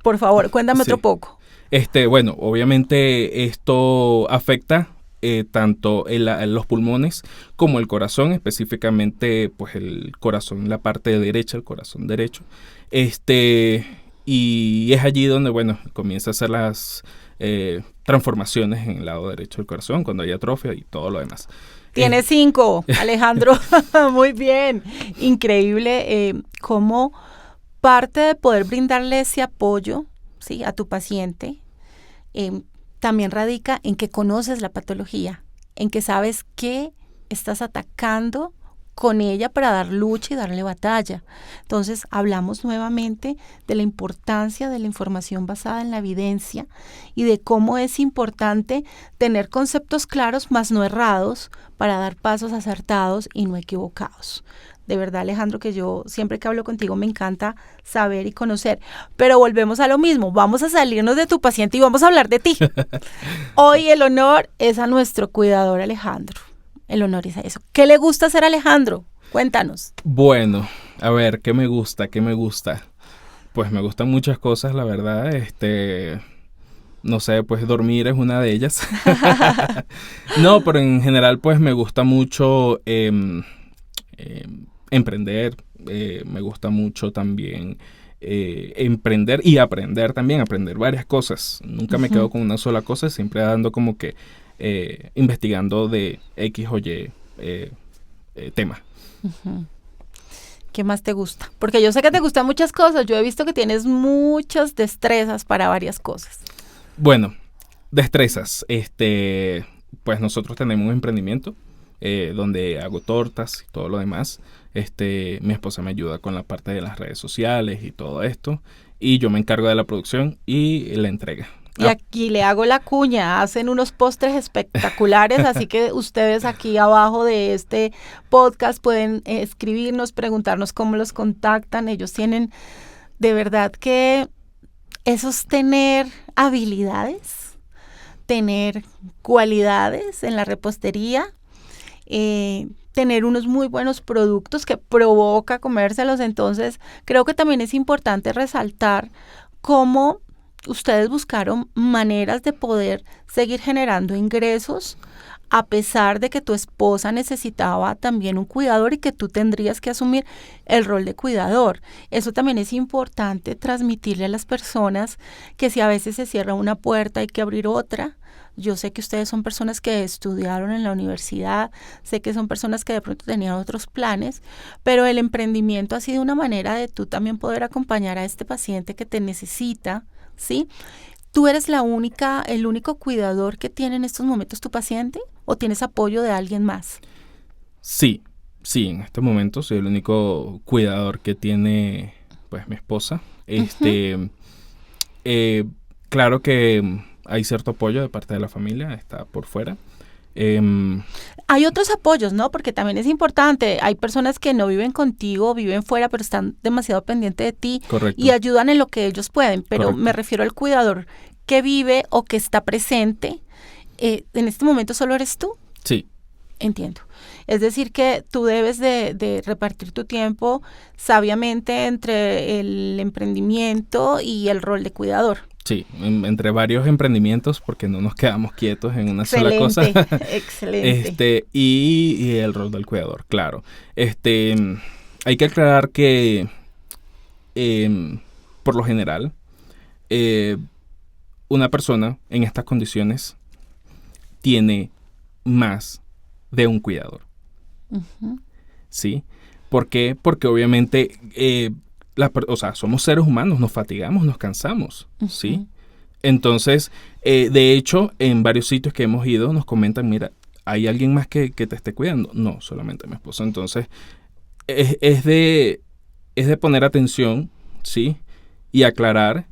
por favor, cuéntame otro poco. Bueno, obviamente esto afecta tanto los pulmones como el corazón, específicamente pues el corazón, la parte derecha, el corazón derecho. Y es allí donde, bueno, comienza a hacer las transformaciones en el lado derecho del corazón, cuando hay atrofia y todo lo demás. Tiene 5, Alejandro. Muy bien. Increíble cómo parte de poder brindarle ese apoyo, ¿sí?, a tu paciente, también radica en que conoces la patología, en que sabes qué estás atacando con ella para dar lucha y darle batalla. Entonces, hablamos nuevamente de la importancia de la información basada en la evidencia y de cómo es importante tener conceptos claros, más no errados, para dar pasos acertados y no equivocados. De verdad, Alejandro, que yo siempre que hablo contigo me encanta saber y conocer. Pero volvemos a lo mismo, vamos a salirnos de tu paciente y vamos a hablar de ti. Hoy el honor es a nuestro cuidador Alejandro. El honor es a eso. ¿Qué le gusta hacer a Alejandro? Cuéntanos. Bueno, a ver, ¿qué me gusta? Pues me gustan muchas cosas, la verdad. No sé, pues dormir es una de ellas. No, pero en general pues me gusta mucho emprender, me gusta mucho también emprender y aprender también, aprender varias cosas. Nunca me quedo con una sola cosa, siempre ando como que investigando de X o Y tema. ¿Qué más te gusta? Porque yo sé que te gustan muchas cosas, yo he visto que tienes muchas destrezas para varias cosas. Bueno, destrezas, pues nosotros tenemos un emprendimiento donde hago tortas y todo lo demás. Mi esposa me ayuda con la parte de las redes sociales y todo esto, y yo me encargo de la producción y la entrega. Y aquí le hago la cuña, hacen unos postres espectaculares, así que ustedes aquí abajo de este podcast pueden escribirnos, preguntarnos cómo los contactan. Ellos tienen, de verdad que eso es tener habilidades, tener cualidades en la repostería, tener unos muy buenos productos que provoca comérselos. Entonces creo que también es importante resaltar cómo ustedes buscaron maneras de poder seguir generando ingresos a pesar de que tu esposa necesitaba también un cuidador y que tú tendrías que asumir el rol de cuidador. Eso también es importante transmitirle a las personas, que si a veces se cierra una puerta hay que abrir otra. Yo sé que ustedes son personas que estudiaron en la universidad, sé que son personas que de pronto tenían otros planes, pero el emprendimiento ha sido una manera de tú también poder acompañar a este paciente que te necesita, ¿sí? ¿Tú eres el único cuidador que tiene en estos momentos tu paciente o tienes apoyo de alguien más? Sí, en este momento soy el único cuidador que tiene pues mi esposa. Claro que hay cierto apoyo de parte de la familia, está por fuera. Hay otros apoyos, ¿no? Porque también es importante. Hay personas que no viven contigo, viven fuera, pero están demasiado pendientes de ti. Correcto. Y ayudan en lo que ellos pueden. Pero Correcto. me refiero al cuidador que vive o que está presente. ¿En este momento solo eres tú? Sí. Entiendo. Es decir, que tú debes de repartir tu tiempo sabiamente entre el emprendimiento y el rol de cuidador. Sí, entre varios emprendimientos, porque no nos quedamos quietos en una sola cosa. Excelente. Y el rol del cuidador, claro. Hay que aclarar que, por lo general, una persona en estas condiciones tiene más de un cuidador. Uh-huh. ¿Sí? ¿Por qué? Porque obviamente somos seres humanos, nos fatigamos, nos cansamos, ¿sí? Uh-huh. Entonces, de hecho, en varios sitios que hemos ido nos comentan, mira, ¿hay alguien más que te esté cuidando? No, solamente mi esposa. Entonces, es de poner atención, ¿sí? Y aclarar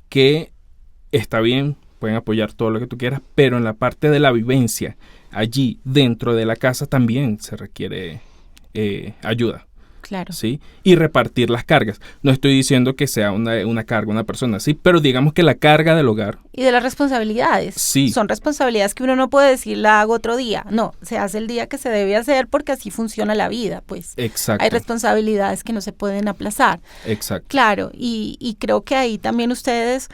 que está bien, pueden apoyar todo lo que tú quieras, pero en la parte de la vivencia, allí dentro de la casa también se requiere ayuda. Claro. ¿Sí? Y repartir las cargas. No estoy diciendo que sea una carga una persona, sí, pero digamos que la carga del hogar. Y de las responsabilidades. Sí. Son responsabilidades que uno no puede decir la hago otro día. No, se hace el día que se debe hacer porque así funciona la vida, pues. Exacto. Hay responsabilidades que no se pueden aplazar. Exacto. Claro, y creo que ahí también ustedes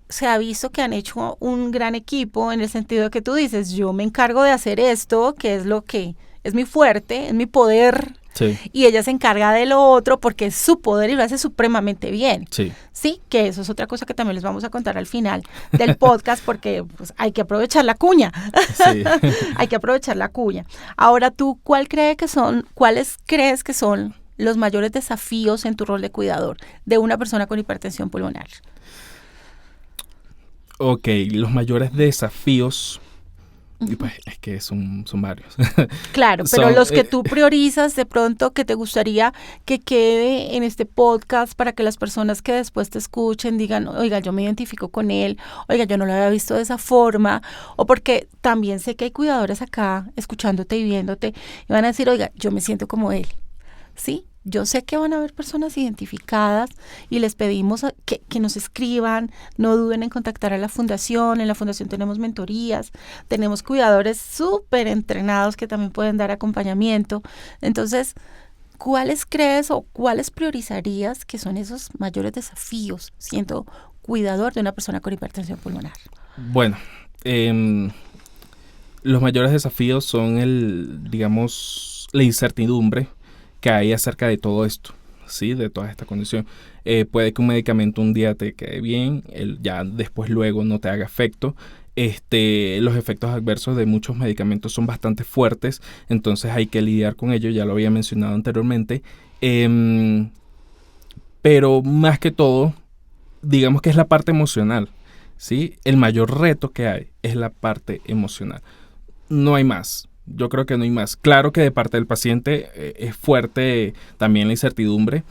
se ha visto que han hecho un gran equipo en el sentido de que tú dices, yo me encargo de hacer esto, que es lo que es mi fuerte, es mi poder. Sí. Y ella se encarga de lo otro porque es su poder y lo hace supremamente bien. Sí. Sí, que eso es otra cosa que también les vamos a contar al final del podcast porque pues, hay que aprovechar la cuña. Sí. Hay que aprovechar la cuña. Ahora tú, ¿cuáles crees que son los mayores desafíos en tu rol de cuidador de una persona con hipertensión pulmonar? Ok, los mayores desafíos, y pues es que son varios. Claro, pero los que tú priorizas de pronto que te gustaría que quede en este podcast para que las personas que después te escuchen digan, oiga, yo me identifico con él, oiga, yo no lo había visto de esa forma, o porque también sé que hay cuidadores acá escuchándote y viéndote y van a decir, oiga, yo me siento como él, ¿sí? Yo sé que van a haber personas identificadas y les pedimos que nos escriban, no duden en contactar a la fundación. En la fundación tenemos mentorías, tenemos cuidadores súper entrenados que también pueden dar acompañamiento. Entonces, ¿cuáles crees o cuáles priorizarías que son esos mayores desafíos siendo cuidador de una persona con hipertensión pulmonar? Bueno, los mayores desafíos son la incertidumbre que hay acerca de todo esto, ¿sí? De toda esta condición. Puede que un medicamento un día te quede bien, ya después luego no te haga efecto. Los efectos adversos de muchos medicamentos son bastante fuertes, entonces hay que lidiar con ello, ya lo había mencionado anteriormente. Pero más que todo, digamos que es la parte emocional, ¿sí? El mayor reto que hay es la parte emocional. No hay más. Yo creo que no hay más. Claro que de parte del paciente es fuerte también la incertidumbre,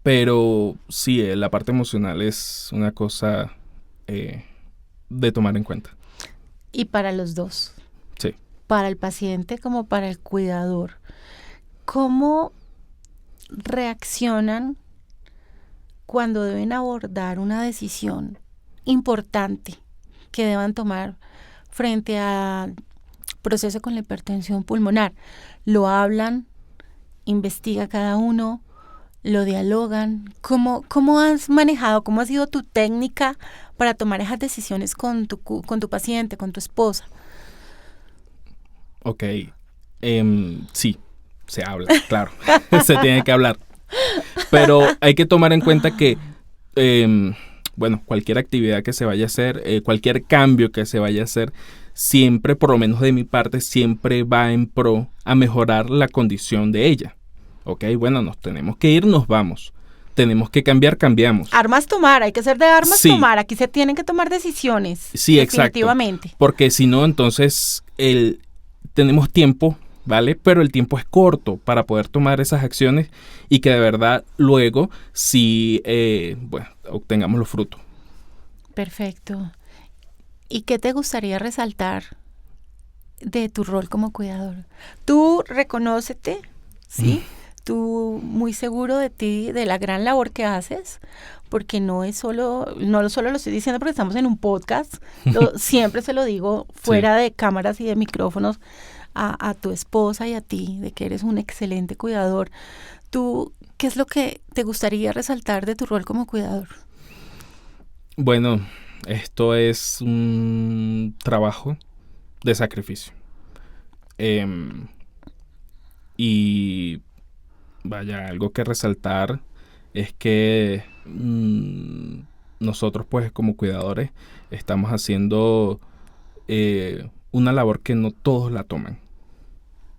pero sí, la parte emocional es una cosa de tomar en cuenta. Y para los dos. Sí. Para el paciente como para el cuidador. ¿Cómo reaccionan cuando deben abordar una decisión importante que deban tomar frente al proceso con la hipertensión pulmonar? ¿Lo hablan? ¿Investiga cada uno? lo dialogan. ¿Cómo has manejado, cómo ha sido tu técnica para tomar esas decisiones con tu paciente, con tu esposa? Ok, sí, se habla, claro, se tiene que hablar. Pero hay que tomar en cuenta que, bueno, cualquier actividad que se vaya a hacer, cualquier cambio que se vaya a hacer, siempre, por lo menos de mi parte, siempre va en pro a mejorar la condición de ella. Ok, bueno, nos tenemos que ir, nos vamos. Tenemos que cambiar, cambiamos. Armas tomar, hay que ser de armas Sí. tomar. Aquí se tienen que tomar decisiones. Sí, definitivamente. exacto. Porque si no, entonces tenemos tiempo, ¿vale? Pero el tiempo es corto para poder tomar esas acciones y que de verdad luego sí, bueno, obtengamos los frutos. Perfecto. ¿Y qué te gustaría resaltar de tu rol como cuidador? Tú reconócete, ¿sí? Tú muy seguro de ti, de la gran labor que haces, porque no solo lo estoy diciendo porque estamos en un podcast, siempre se lo digo fuera de cámaras y de micrófonos a tu esposa y a ti, de que eres un excelente cuidador. Tú, ¿qué es lo que te gustaría resaltar de tu rol como cuidador? Bueno, esto es un trabajo de sacrificio. Y vaya, algo que resaltar es que nosotros pues como cuidadores estamos haciendo una labor que no todos la toman.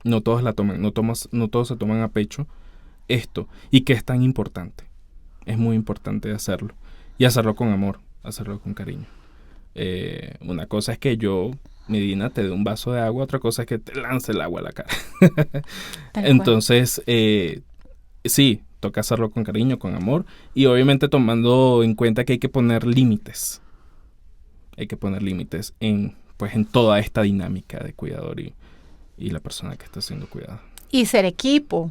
No todos la toman, no todos se toman a pecho esto y que es tan importante. Es muy importante hacerlo y hacerlo con amor, hacerlo con cariño. Una cosa es que yo, Medina, te dé un vaso de agua, otra cosa es que te lance el agua a la cara. Entonces, sí, toca hacerlo con cariño, con amor y obviamente tomando en cuenta que hay que poner límites. Hay que poner límites en toda esta dinámica de cuidador y la persona que está siendo cuidada. Y ser equipo.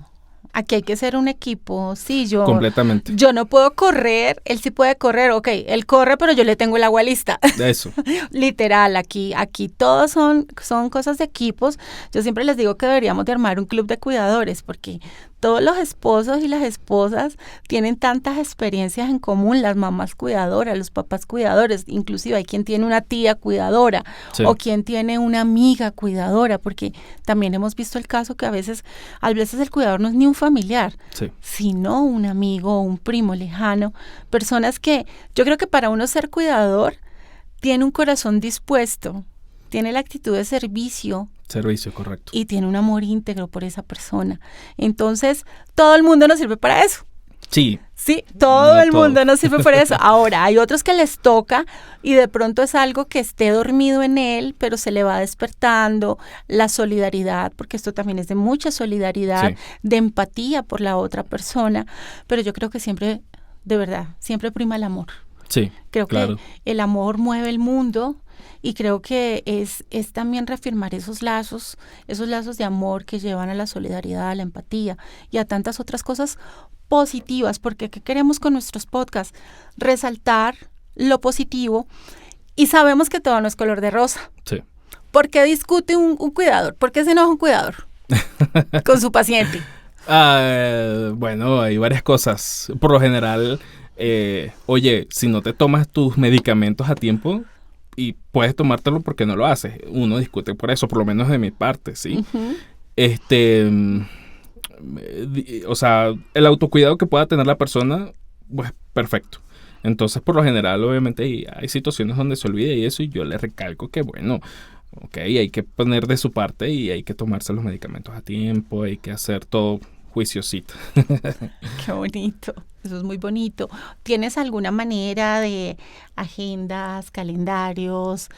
Aquí hay que ser un equipo. Sí, Completamente. Yo no puedo correr, él sí puede correr. Ok, él corre, pero yo le tengo el agua lista. Eso. Literal, aquí todos son cosas de equipos. Yo siempre les digo que deberíamos de armar un club de cuidadores, porque todos los esposos y las esposas tienen tantas experiencias en común, las mamás cuidadoras, los papás cuidadores, inclusive hay quien tiene una tía cuidadora, sí, o quien tiene una amiga cuidadora, porque también hemos visto el caso que a veces el cuidador no es ni un familiar, sí, sino un amigo o un primo lejano, personas que yo creo que para uno ser cuidador tiene un corazón dispuesto, tiene la actitud de servicio. Servicio, correcto. Y tiene un amor íntegro por esa persona. Entonces, todo el mundo nos sirve para eso. Sí. Sí, todo el mundo nos sirve para eso. Ahora, hay otros que les toca y de pronto es algo que esté dormido en él, pero se le va despertando la solidaridad, porque esto también es de mucha solidaridad, sí, de empatía por la otra persona. Pero yo creo que siempre, de verdad, siempre prima el amor. Sí, creo claro. que el amor mueve el mundo y creo que es también reafirmar esos lazos de amor que llevan a la solidaridad, a la empatía y a tantas otras cosas positivas, porque ¿qué queremos con nuestros podcasts? Resaltar lo positivo y sabemos que todo no es color de rosa. Sí. ¿Por qué discute un cuidador? ¿Por qué se enoja un cuidador con su paciente? Bueno, hay varias cosas. Por lo general, oye, si no te tomas tus medicamentos a tiempo y puedes tomártelo, ¿por qué no lo haces? Uno discute por eso, por lo menos de mi parte, ¿sí? Uh-huh. O sea, el autocuidado que pueda tener la persona, pues perfecto. Entonces, por lo general, obviamente, hay situaciones donde se olvida y eso, y yo le recalco que, bueno, ok, hay que poner de su parte y hay que tomarse los medicamentos a tiempo, hay que hacer todo juiciosito. Qué bonito, eso es muy bonito. ¿Tienes alguna manera de agendas, calendarios,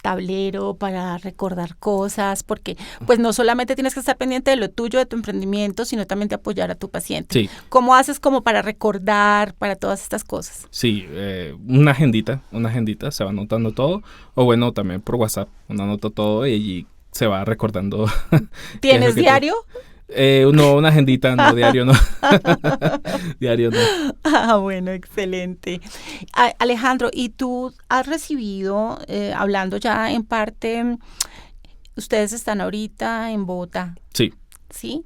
tablero para recordar cosas? Porque pues no solamente tienes que estar pendiente de lo tuyo, de tu emprendimiento, sino también de apoyar a tu paciente. Sí. ¿Cómo haces como para recordar, para todas estas cosas? Sí, una agendita, se va anotando todo, o bueno, también por WhatsApp, uno anota todo y allí se va recordando. ¿Tienes diario? No, una agendita, no, diario no. Diario no. Ah, bueno, excelente. Alejandro, ¿y tú has recibido, hablando ya en parte, ustedes están ahorita en Bogotá? Sí. ¿Sí?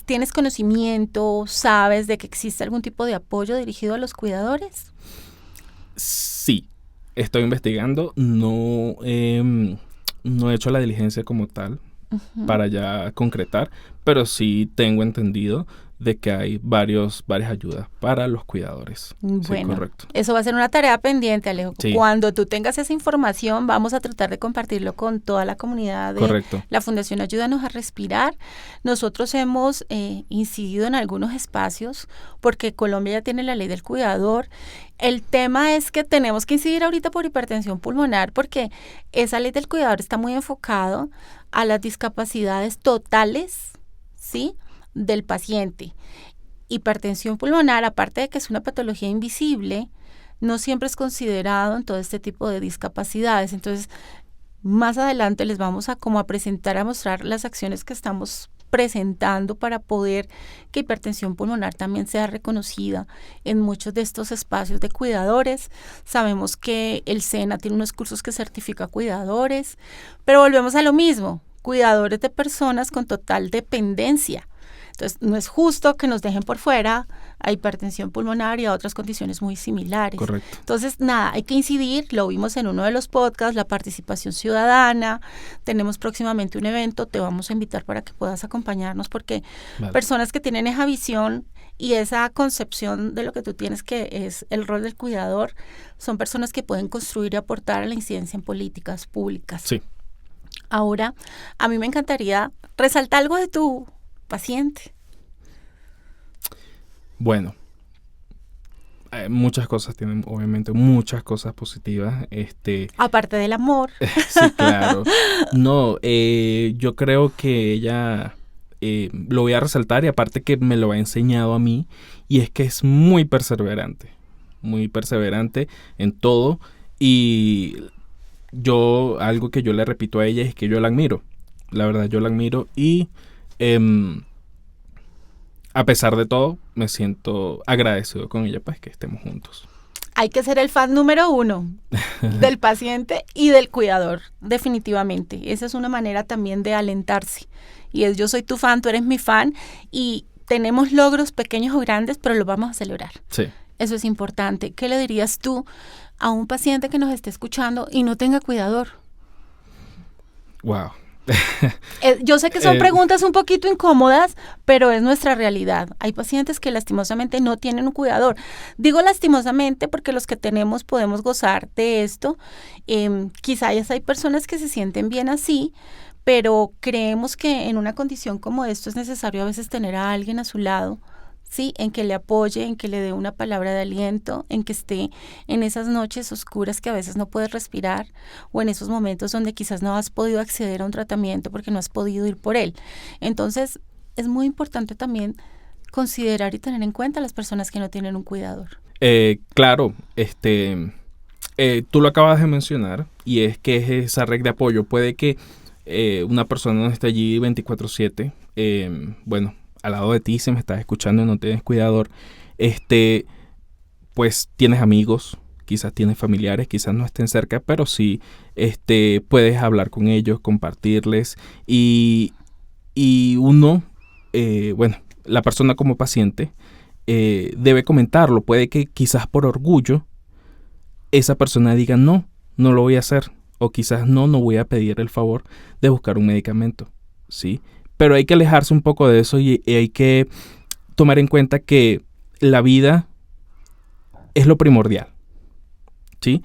¿Tienes conocimiento, sabes de que existe algún tipo de apoyo dirigido a los cuidadores? Sí, estoy investigando, no he hecho la diligencia como tal para ya concretar, pero sí tengo entendido de que hay varias ayudas para los cuidadores. Bueno, sí, correcto. Eso va a ser una tarea pendiente, Alejo. Sí. Cuando tú tengas esa información, vamos a tratar de compartirlo con toda la comunidad de Correcto. la Fundación Ayúdanos a Respirar. Nosotros hemos incidido en algunos espacios porque Colombia ya tiene la ley del cuidador. El tema es que tenemos que incidir ahorita por hipertensión pulmonar porque esa ley del cuidador está muy enfocado a las discapacidades totales, ¿sí?, del paciente. Hipertensión pulmonar, aparte de que es una patología invisible, no siempre es considerado en todo este tipo de discapacidades. Entonces, más adelante les vamos a presentar, a mostrar las acciones que estamos presentando para poder que hipertensión pulmonar también sea reconocida en muchos de estos espacios de cuidadores. Sabemos que el SENA tiene unos cursos que certifica cuidadores, pero volvemos a lo mismo, cuidadores de personas con total dependencia. Entonces, no es justo que nos dejen por fuera a hipertensión pulmonar y a otras condiciones muy similares. Correcto. Entonces, nada, hay que incidir, lo vimos en uno de los podcasts, la participación ciudadana, tenemos próximamente un evento, te vamos a invitar para que puedas acompañarnos porque personas que tienen esa visión y esa concepción de lo que tú tienes que es el rol del cuidador, son personas que pueden construir y aportar a la incidencia en políticas públicas. Sí. Ahora, a mí me encantaría resaltar algo de tu paciente. Bueno, muchas cosas tienen, obviamente, muchas cosas positivas. Aparte del amor. Sí, claro. No, yo creo que ella lo voy a resaltar y aparte que me lo ha enseñado a mí y es que es muy perseverante en todo y algo que yo le repito a ella es que yo la admiro. La verdad, yo la admiro y a pesar de todo, me siento agradecido con ella, pues, que estemos juntos. Hay que ser el fan número 1 del paciente y del cuidador, definitivamente. Esa es una manera también de alentarse. Y es, yo soy tu fan, tú eres mi fan, y tenemos logros pequeños o grandes, pero los vamos a celebrar. Sí. Eso es importante. ¿Qué le dirías tú a un paciente que nos esté escuchando y no tenga cuidador? Wow. Yo sé que son preguntas un poquito incómodas, pero es nuestra realidad. Hay pacientes que lastimosamente no tienen un cuidador. Digo lastimosamente porque los que tenemos podemos gozar de esto. Quizás hay personas que se sienten bien así, pero creemos que en una condición como esto es necesario a veces tener a alguien a su lado, ¿sí? En que le apoye, en que le dé una palabra de aliento, en que esté en esas noches oscuras que a veces no puedes respirar o en esos momentos donde quizás no has podido acceder a un tratamiento porque no has podido ir por él. Entonces, es muy importante también considerar y tener en cuenta a las personas que no tienen un cuidador. Claro, tú lo acabas de mencionar y es que es esa red de apoyo. Puede que una persona no esté allí 24/7, bueno, al lado de ti, si me estás escuchando y no tienes cuidador, pues tienes amigos, quizás tienes familiares, quizás no estén cerca, pero sí puedes hablar con ellos, compartirles y uno, bueno, la persona como paciente debe comentarlo. Puede que quizás por orgullo esa persona diga no lo voy a hacer o quizás no voy a pedir el favor de buscar un medicamento, ¿sí? Pero hay que alejarse un poco de eso y hay que tomar en cuenta que la vida es lo primordial, ¿sí?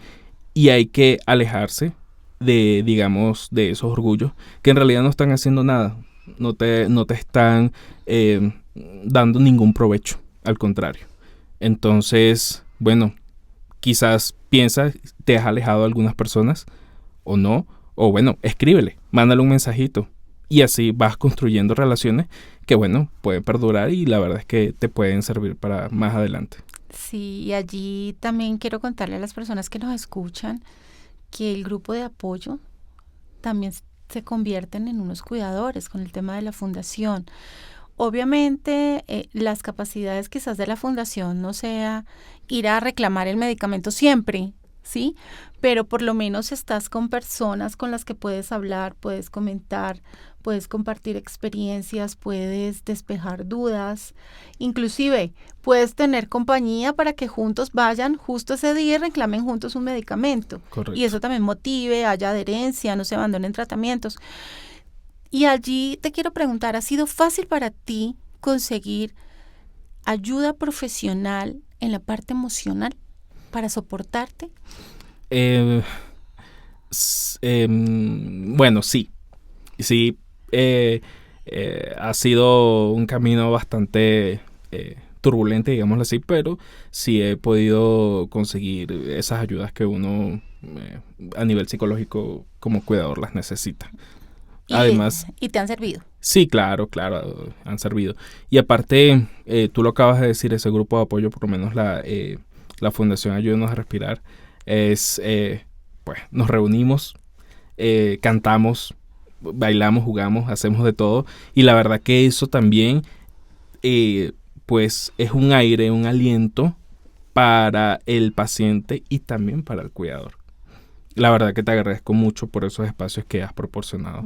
Y hay que alejarse de, digamos, de esos orgullos que en realidad no están haciendo nada, no te están dando ningún provecho, al contrario. Entonces, bueno, quizás piensas, te has alejado de algunas personas o no, o bueno, escríbele, mándale un mensajito. Y así vas construyendo relaciones que, bueno, pueden perdurar y la verdad es que te pueden servir para más adelante. Sí, y allí también quiero contarle a las personas que nos escuchan que el grupo de apoyo también se convierten en unos cuidadores con el tema de la fundación. Obviamente, las capacidades quizás de la fundación no sea ir a reclamar el medicamento siempre, ¿sí? Pero por lo menos estás con personas con las que puedes hablar, puedes comentar, puedes compartir experiencias, puedes despejar dudas, inclusive puedes tener compañía para que juntos vayan justo ese día y reclamen juntos un medicamento. Correcto. Y eso también motive, haya adherencia, no se abandonen tratamientos. Y allí te quiero preguntar, ¿ha sido fácil para ti conseguir ayuda profesional en la parte emocional para soportarte? Bueno, sí. Sí, ha sido un camino bastante turbulente, digámoslo así, pero sí he podido conseguir esas ayudas que uno a nivel psicológico como cuidador las necesita. Además, ¿Y te han servido? sí, claro, han servido. Y aparte, tú lo acabas de decir, ese grupo de apoyo, por lo menos la Fundación Ayúdanos a Respirar, pues nos reunimos, cantamos, bailamos, jugamos, hacemos de todo. Y la verdad que eso también, pues es un aire, un aliento para el paciente y también para el cuidador. La verdad que te agradezco mucho por esos espacios que has proporcionado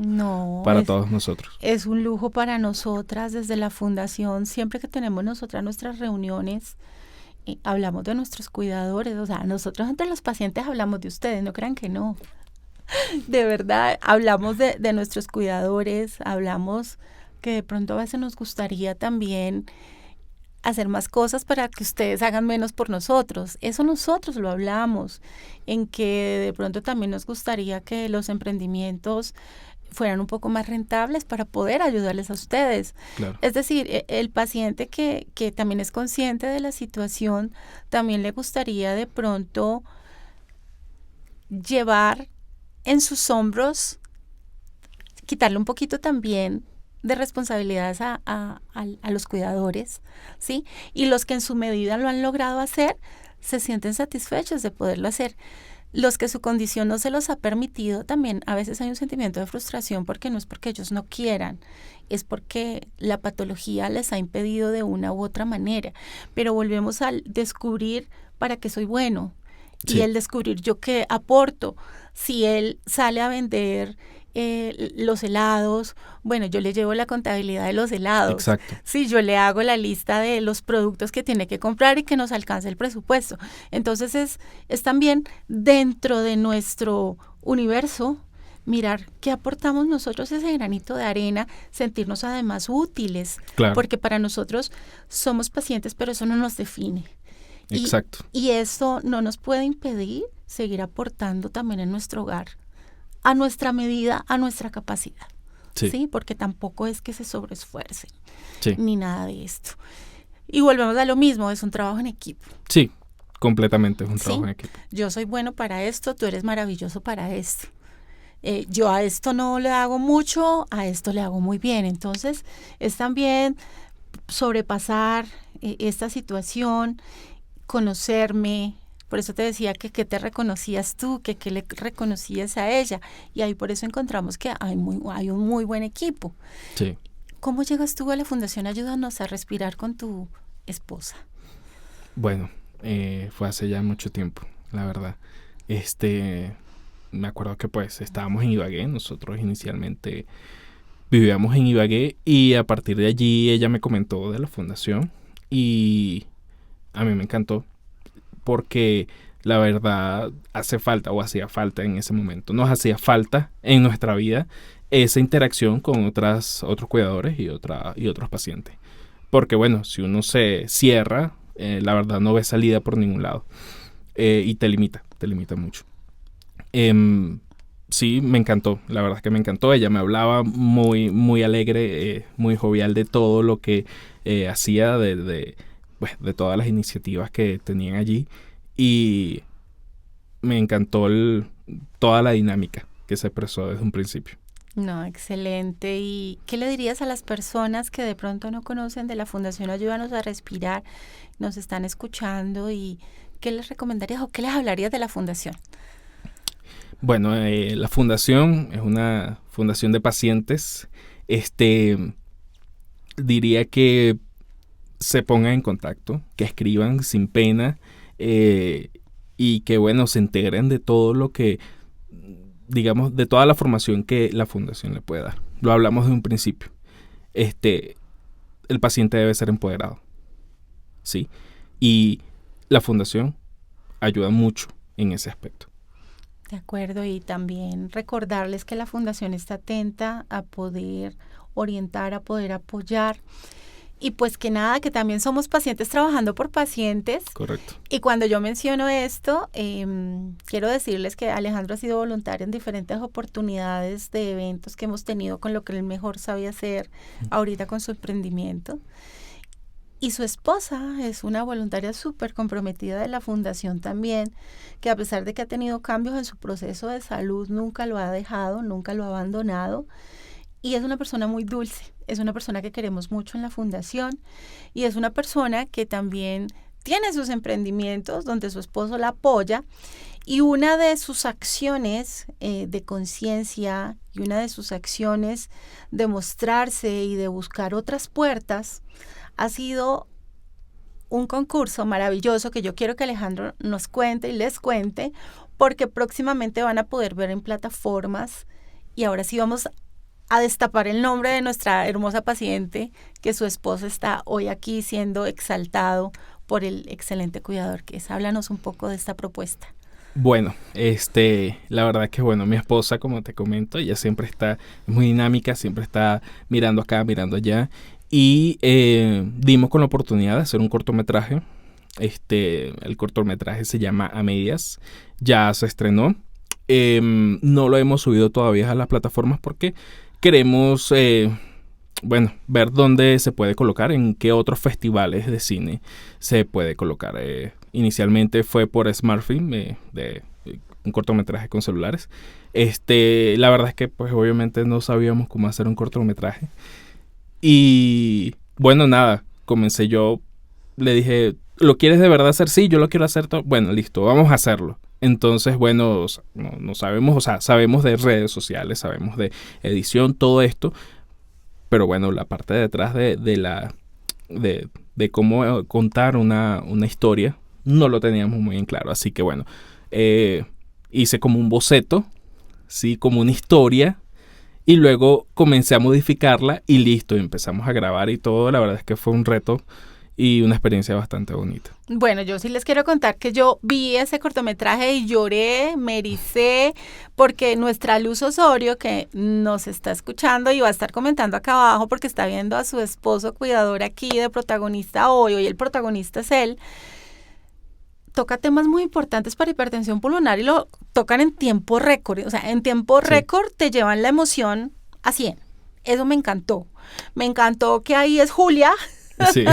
para todos nosotros. Es un lujo para nosotras desde la fundación. Siempre que tenemos nosotras nuestras reuniones, hablamos de nuestros cuidadores. O sea, nosotros entre los pacientes hablamos de ustedes, no crean que no. De verdad, hablamos de nuestros cuidadores, hablamos que de pronto a veces nos gustaría también hacer más cosas para que ustedes hagan menos por nosotros. Eso nosotros lo hablamos, en que de pronto también nos gustaría que los emprendimientos fueran un poco más rentables para poder ayudarles a ustedes. Claro. Es decir, el paciente que también es consciente de la situación, también le gustaría de pronto llevar en sus hombros, quitarle un poquito también de responsabilidades a los cuidadores, ¿sí? Y los que en su medida lo han logrado hacer, se sienten satisfechos de poderlo hacer. Los que su condición no se los ha permitido, también a veces hay un sentimiento de frustración porque no es porque ellos no quieran, es porque la patología les ha impedido de una u otra manera. Pero volvemos al descubrir para qué soy bueno, sí. Y el descubrir yo qué aporto. Si él sale a vender los helados, bueno, yo le llevo la contabilidad de los helados. Exacto. Sí, yo le hago la lista de los productos que tiene que comprar y que nos alcance el presupuesto. Entonces es también dentro de nuestro universo mirar qué aportamos nosotros, ese granito de arena, sentirnos además útiles. Claro. Porque para nosotros somos pacientes, pero eso no nos define. Exacto. Y eso no nos puede impedir seguir aportando también en nuestro hogar, a nuestra medida, a nuestra capacidad. Sí. ¿Sí? Porque tampoco es que se sobreesfuercen, sí. ni nada de esto. Y volvemos a lo mismo, es un trabajo en equipo. Sí, completamente es un trabajo en equipo. Yo soy bueno para esto, tú eres maravilloso para esto. Yo a esto no le hago mucho, a esto le hago muy bien. Entonces, es también sobrepasar esta situación, conocerme. Por eso te decía que qué te reconocías tú, que qué le reconocías a ella. Y ahí por eso encontramos que hay un muy buen equipo. Sí. ¿Cómo llegas tú a la Fundación Ayúdanos a Respirar con tu esposa? Bueno, fue hace ya mucho tiempo, la verdad. Me acuerdo que pues estábamos en Ibagué, nosotros inicialmente vivíamos en Ibagué y a partir de allí ella me comentó de la fundación y a mí me encantó. Porque la verdad hacía falta en ese momento. Nos hacía falta en nuestra vida esa interacción con otros cuidadores y otros pacientes. Porque bueno, si uno se cierra, la verdad no ve salida por ningún lado. Y te limita mucho. Sí, me encantó, la verdad es que me encantó. Ella me hablaba muy, muy alegre, muy jovial de todo lo que hacía, de todas las iniciativas que tenían allí y me encantó toda la dinámica que se expresó desde un principio. No, excelente. ¿Y qué le dirías a las personas que de pronto no conocen de la Fundación Ayúdanos a Respirar, nos están escuchando y qué les recomendarías o qué les hablarías de la fundación? Bueno, la fundación es una fundación de pacientes. Diría que se pongan en contacto, que escriban sin pena y que, bueno, se integren de todo lo que, digamos, de toda la formación que la fundación le puede dar. Lo hablamos de un principio. El paciente debe ser empoderado, ¿sí? Y la fundación ayuda mucho en ese aspecto. De acuerdo, y también recordarles que la fundación está atenta a poder orientar, a poder apoyar. Y pues que nada, que también somos pacientes trabajando por pacientes. Correcto. Y cuando yo menciono esto, quiero decirles que Alejandro ha sido voluntario en diferentes oportunidades de eventos que hemos tenido con lo que él mejor sabe hacer ahorita con su emprendimiento. Y su esposa es una voluntaria súper comprometida de la fundación también, que a pesar de que ha tenido cambios en su proceso de salud, nunca lo ha dejado, nunca lo ha abandonado. Y es una persona muy dulce, es una persona que queremos mucho en la fundación y es una persona que también tiene sus emprendimientos donde su esposo la apoya y una de sus acciones de conciencia y una de sus acciones de mostrarse y de buscar otras puertas ha sido un concurso maravilloso que yo quiero que Alejandro nos cuente y les cuente porque próximamente van a poder ver en plataformas y ahora sí vamos a destapar el nombre de nuestra hermosa paciente, que su esposo está hoy aquí siendo exaltado por el excelente cuidador que es. Háblanos un poco de esta propuesta. Bueno, la verdad es que, bueno, mi esposa, como te comento, ella siempre está muy dinámica, siempre está mirando acá, mirando allá, y dimos con la oportunidad de hacer un cortometraje. El cortometraje se llama A Medias, ya se estrenó. No lo hemos subido todavía a las plataformas porque queremos, ver dónde se puede colocar, en qué otros festivales de cine se puede colocar. Inicialmente fue por SmartFilm, de un cortometraje con celulares. La verdad es que, pues, obviamente no sabíamos cómo hacer un cortometraje. Y, bueno, nada, comencé yo, le dije, ¿lo quieres de verdad hacer? Sí, yo lo quiero hacer todo. Bueno, listo, vamos a hacerlo. Entonces, bueno, no sabemos, o sea, sabemos de redes sociales, sabemos de edición, todo esto, pero bueno, la parte de detrás de cómo contar una historia no lo teníamos muy en claro. Así que bueno, hice como un boceto, sí, como una historia, y luego comencé a modificarla y listo, empezamos a grabar y todo. La verdad es que fue un reto y una experiencia bastante bonita. Bueno, yo sí les quiero contar que yo vi ese cortometraje y lloré, me ericé, porque nuestra Luz Osorio, que nos está escuchando y va a estar comentando acá abajo porque está viendo a su esposo cuidador aquí de protagonista hoy el protagonista es él, toca temas muy importantes para hipertensión pulmonar y lo tocan en tiempo récord. O sea, en tiempo récord te llevan la emoción a 100. Eso me encantó. Me encantó que ahí es Julia. Sí.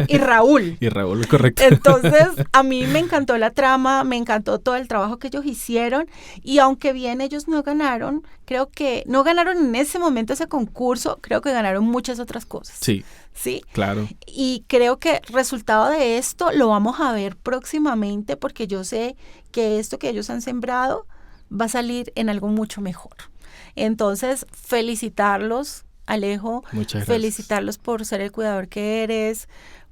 Y Raúl. Y Raúl, correcto. Entonces, a mí me encantó la trama, me encantó todo el trabajo que ellos hicieron y aunque bien ellos no ganaron, creo que no ganaron en ese momento ese concurso, creo que ganaron muchas otras cosas. Sí. ¿Sí? Claro. Y creo que el resultado de esto lo vamos a ver próximamente porque yo sé que esto que ellos han sembrado va a salir en algo mucho mejor. Entonces, felicitarlos, Alejo, muchas gracias. Felicitarlos por ser el cuidador que eres,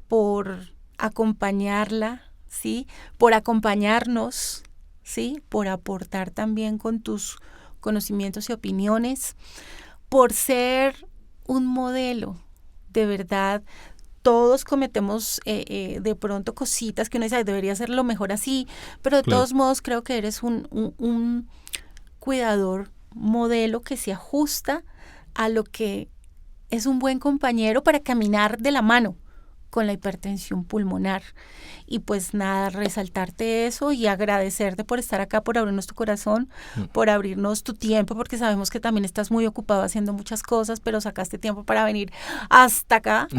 por acompañarla, ¿sí? Por acompañarnos, ¿sí? Por aportar también con tus conocimientos y opiniones, por ser un modelo, de verdad. Todos cometemos de pronto cositas que uno dice, debería hacerlo mejor así, pero de todos modos creo que eres un cuidador modelo que se ajusta a lo que es un buen compañero para caminar de la mano con la hipertensión pulmonar. Y pues nada, resaltarte eso y agradecerte por estar acá, por abrirnos tu corazón, por abrirnos tu tiempo, porque sabemos que también estás muy ocupado haciendo muchas cosas, pero sacaste tiempo para venir hasta acá,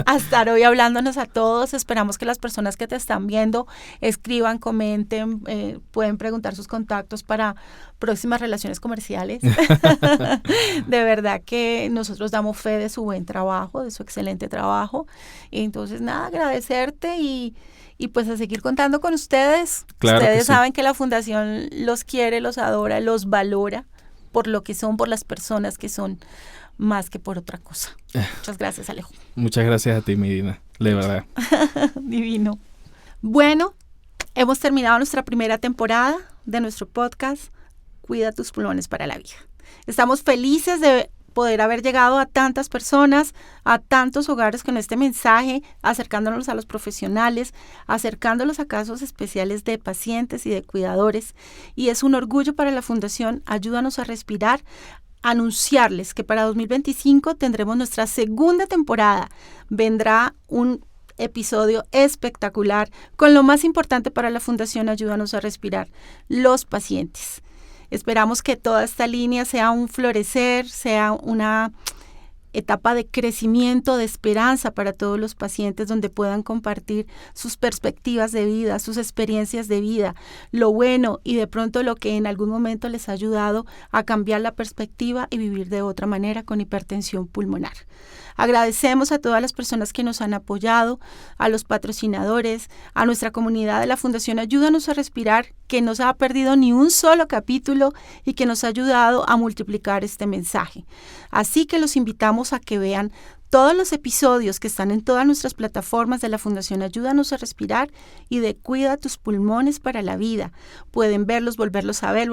a estar hoy hablándonos a todos. Esperamos que las personas que te están viendo escriban, comenten, pueden preguntar sus contactos para próximas relaciones comerciales. De verdad que nosotros damos fe de su buen trabajo, de su excelente trabajo. Y entonces nada, agradecerte y pues a seguir contando con ustedes. Claro, ustedes que sí. saben que la fundación los quiere, los adora, los valora por lo que son, por las personas que son, más que por otra cosa. Muchas gracias, Alejo. Muchas gracias a ti, Medina, de verdad. Divino. Bueno, Hemos terminado nuestra primera temporada de nuestro podcast Cuida tus pulmones para la vida. Estamos felices de poder haber llegado a tantas personas, a tantos hogares con este mensaje, acercándonos a los profesionales, acercándolos a casos especiales de pacientes y de cuidadores. Y es un orgullo para la Fundación Ayúdanos a Respirar anunciarles que para 2025 tendremos nuestra segunda temporada. Vendrá un episodio espectacular con lo más importante para la Fundación Ayúdanos a Respirar, los pacientes. Esperamos que toda esta línea sea un florecer, sea una etapa de crecimiento, de esperanza para todos los pacientes, donde puedan compartir sus perspectivas de vida, sus experiencias de vida, lo bueno y de pronto lo que en algún momento les ha ayudado a cambiar la perspectiva y vivir de otra manera con hipertensión pulmonar. Agradecemos a todas las personas que nos han apoyado, a los patrocinadores, a nuestra comunidad de la Fundación Ayúdanos a Respirar, que no se ha perdido ni un solo capítulo y que nos ha ayudado a multiplicar este mensaje. Así que los invitamos a que vean todos los episodios que están en todas nuestras plataformas de la Fundación Ayúdanos a Respirar y de Cuida tus pulmones para la vida. Pueden verlos, volverlos a ver,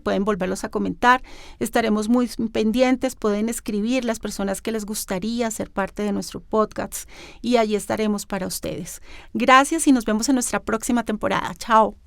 pueden volverlos a comentar. Estaremos muy pendientes, pueden escribir las personas que les gustaría ser parte de nuestro podcast y allí estaremos para ustedes. Gracias y nos vemos en nuestra próxima temporada. Chao.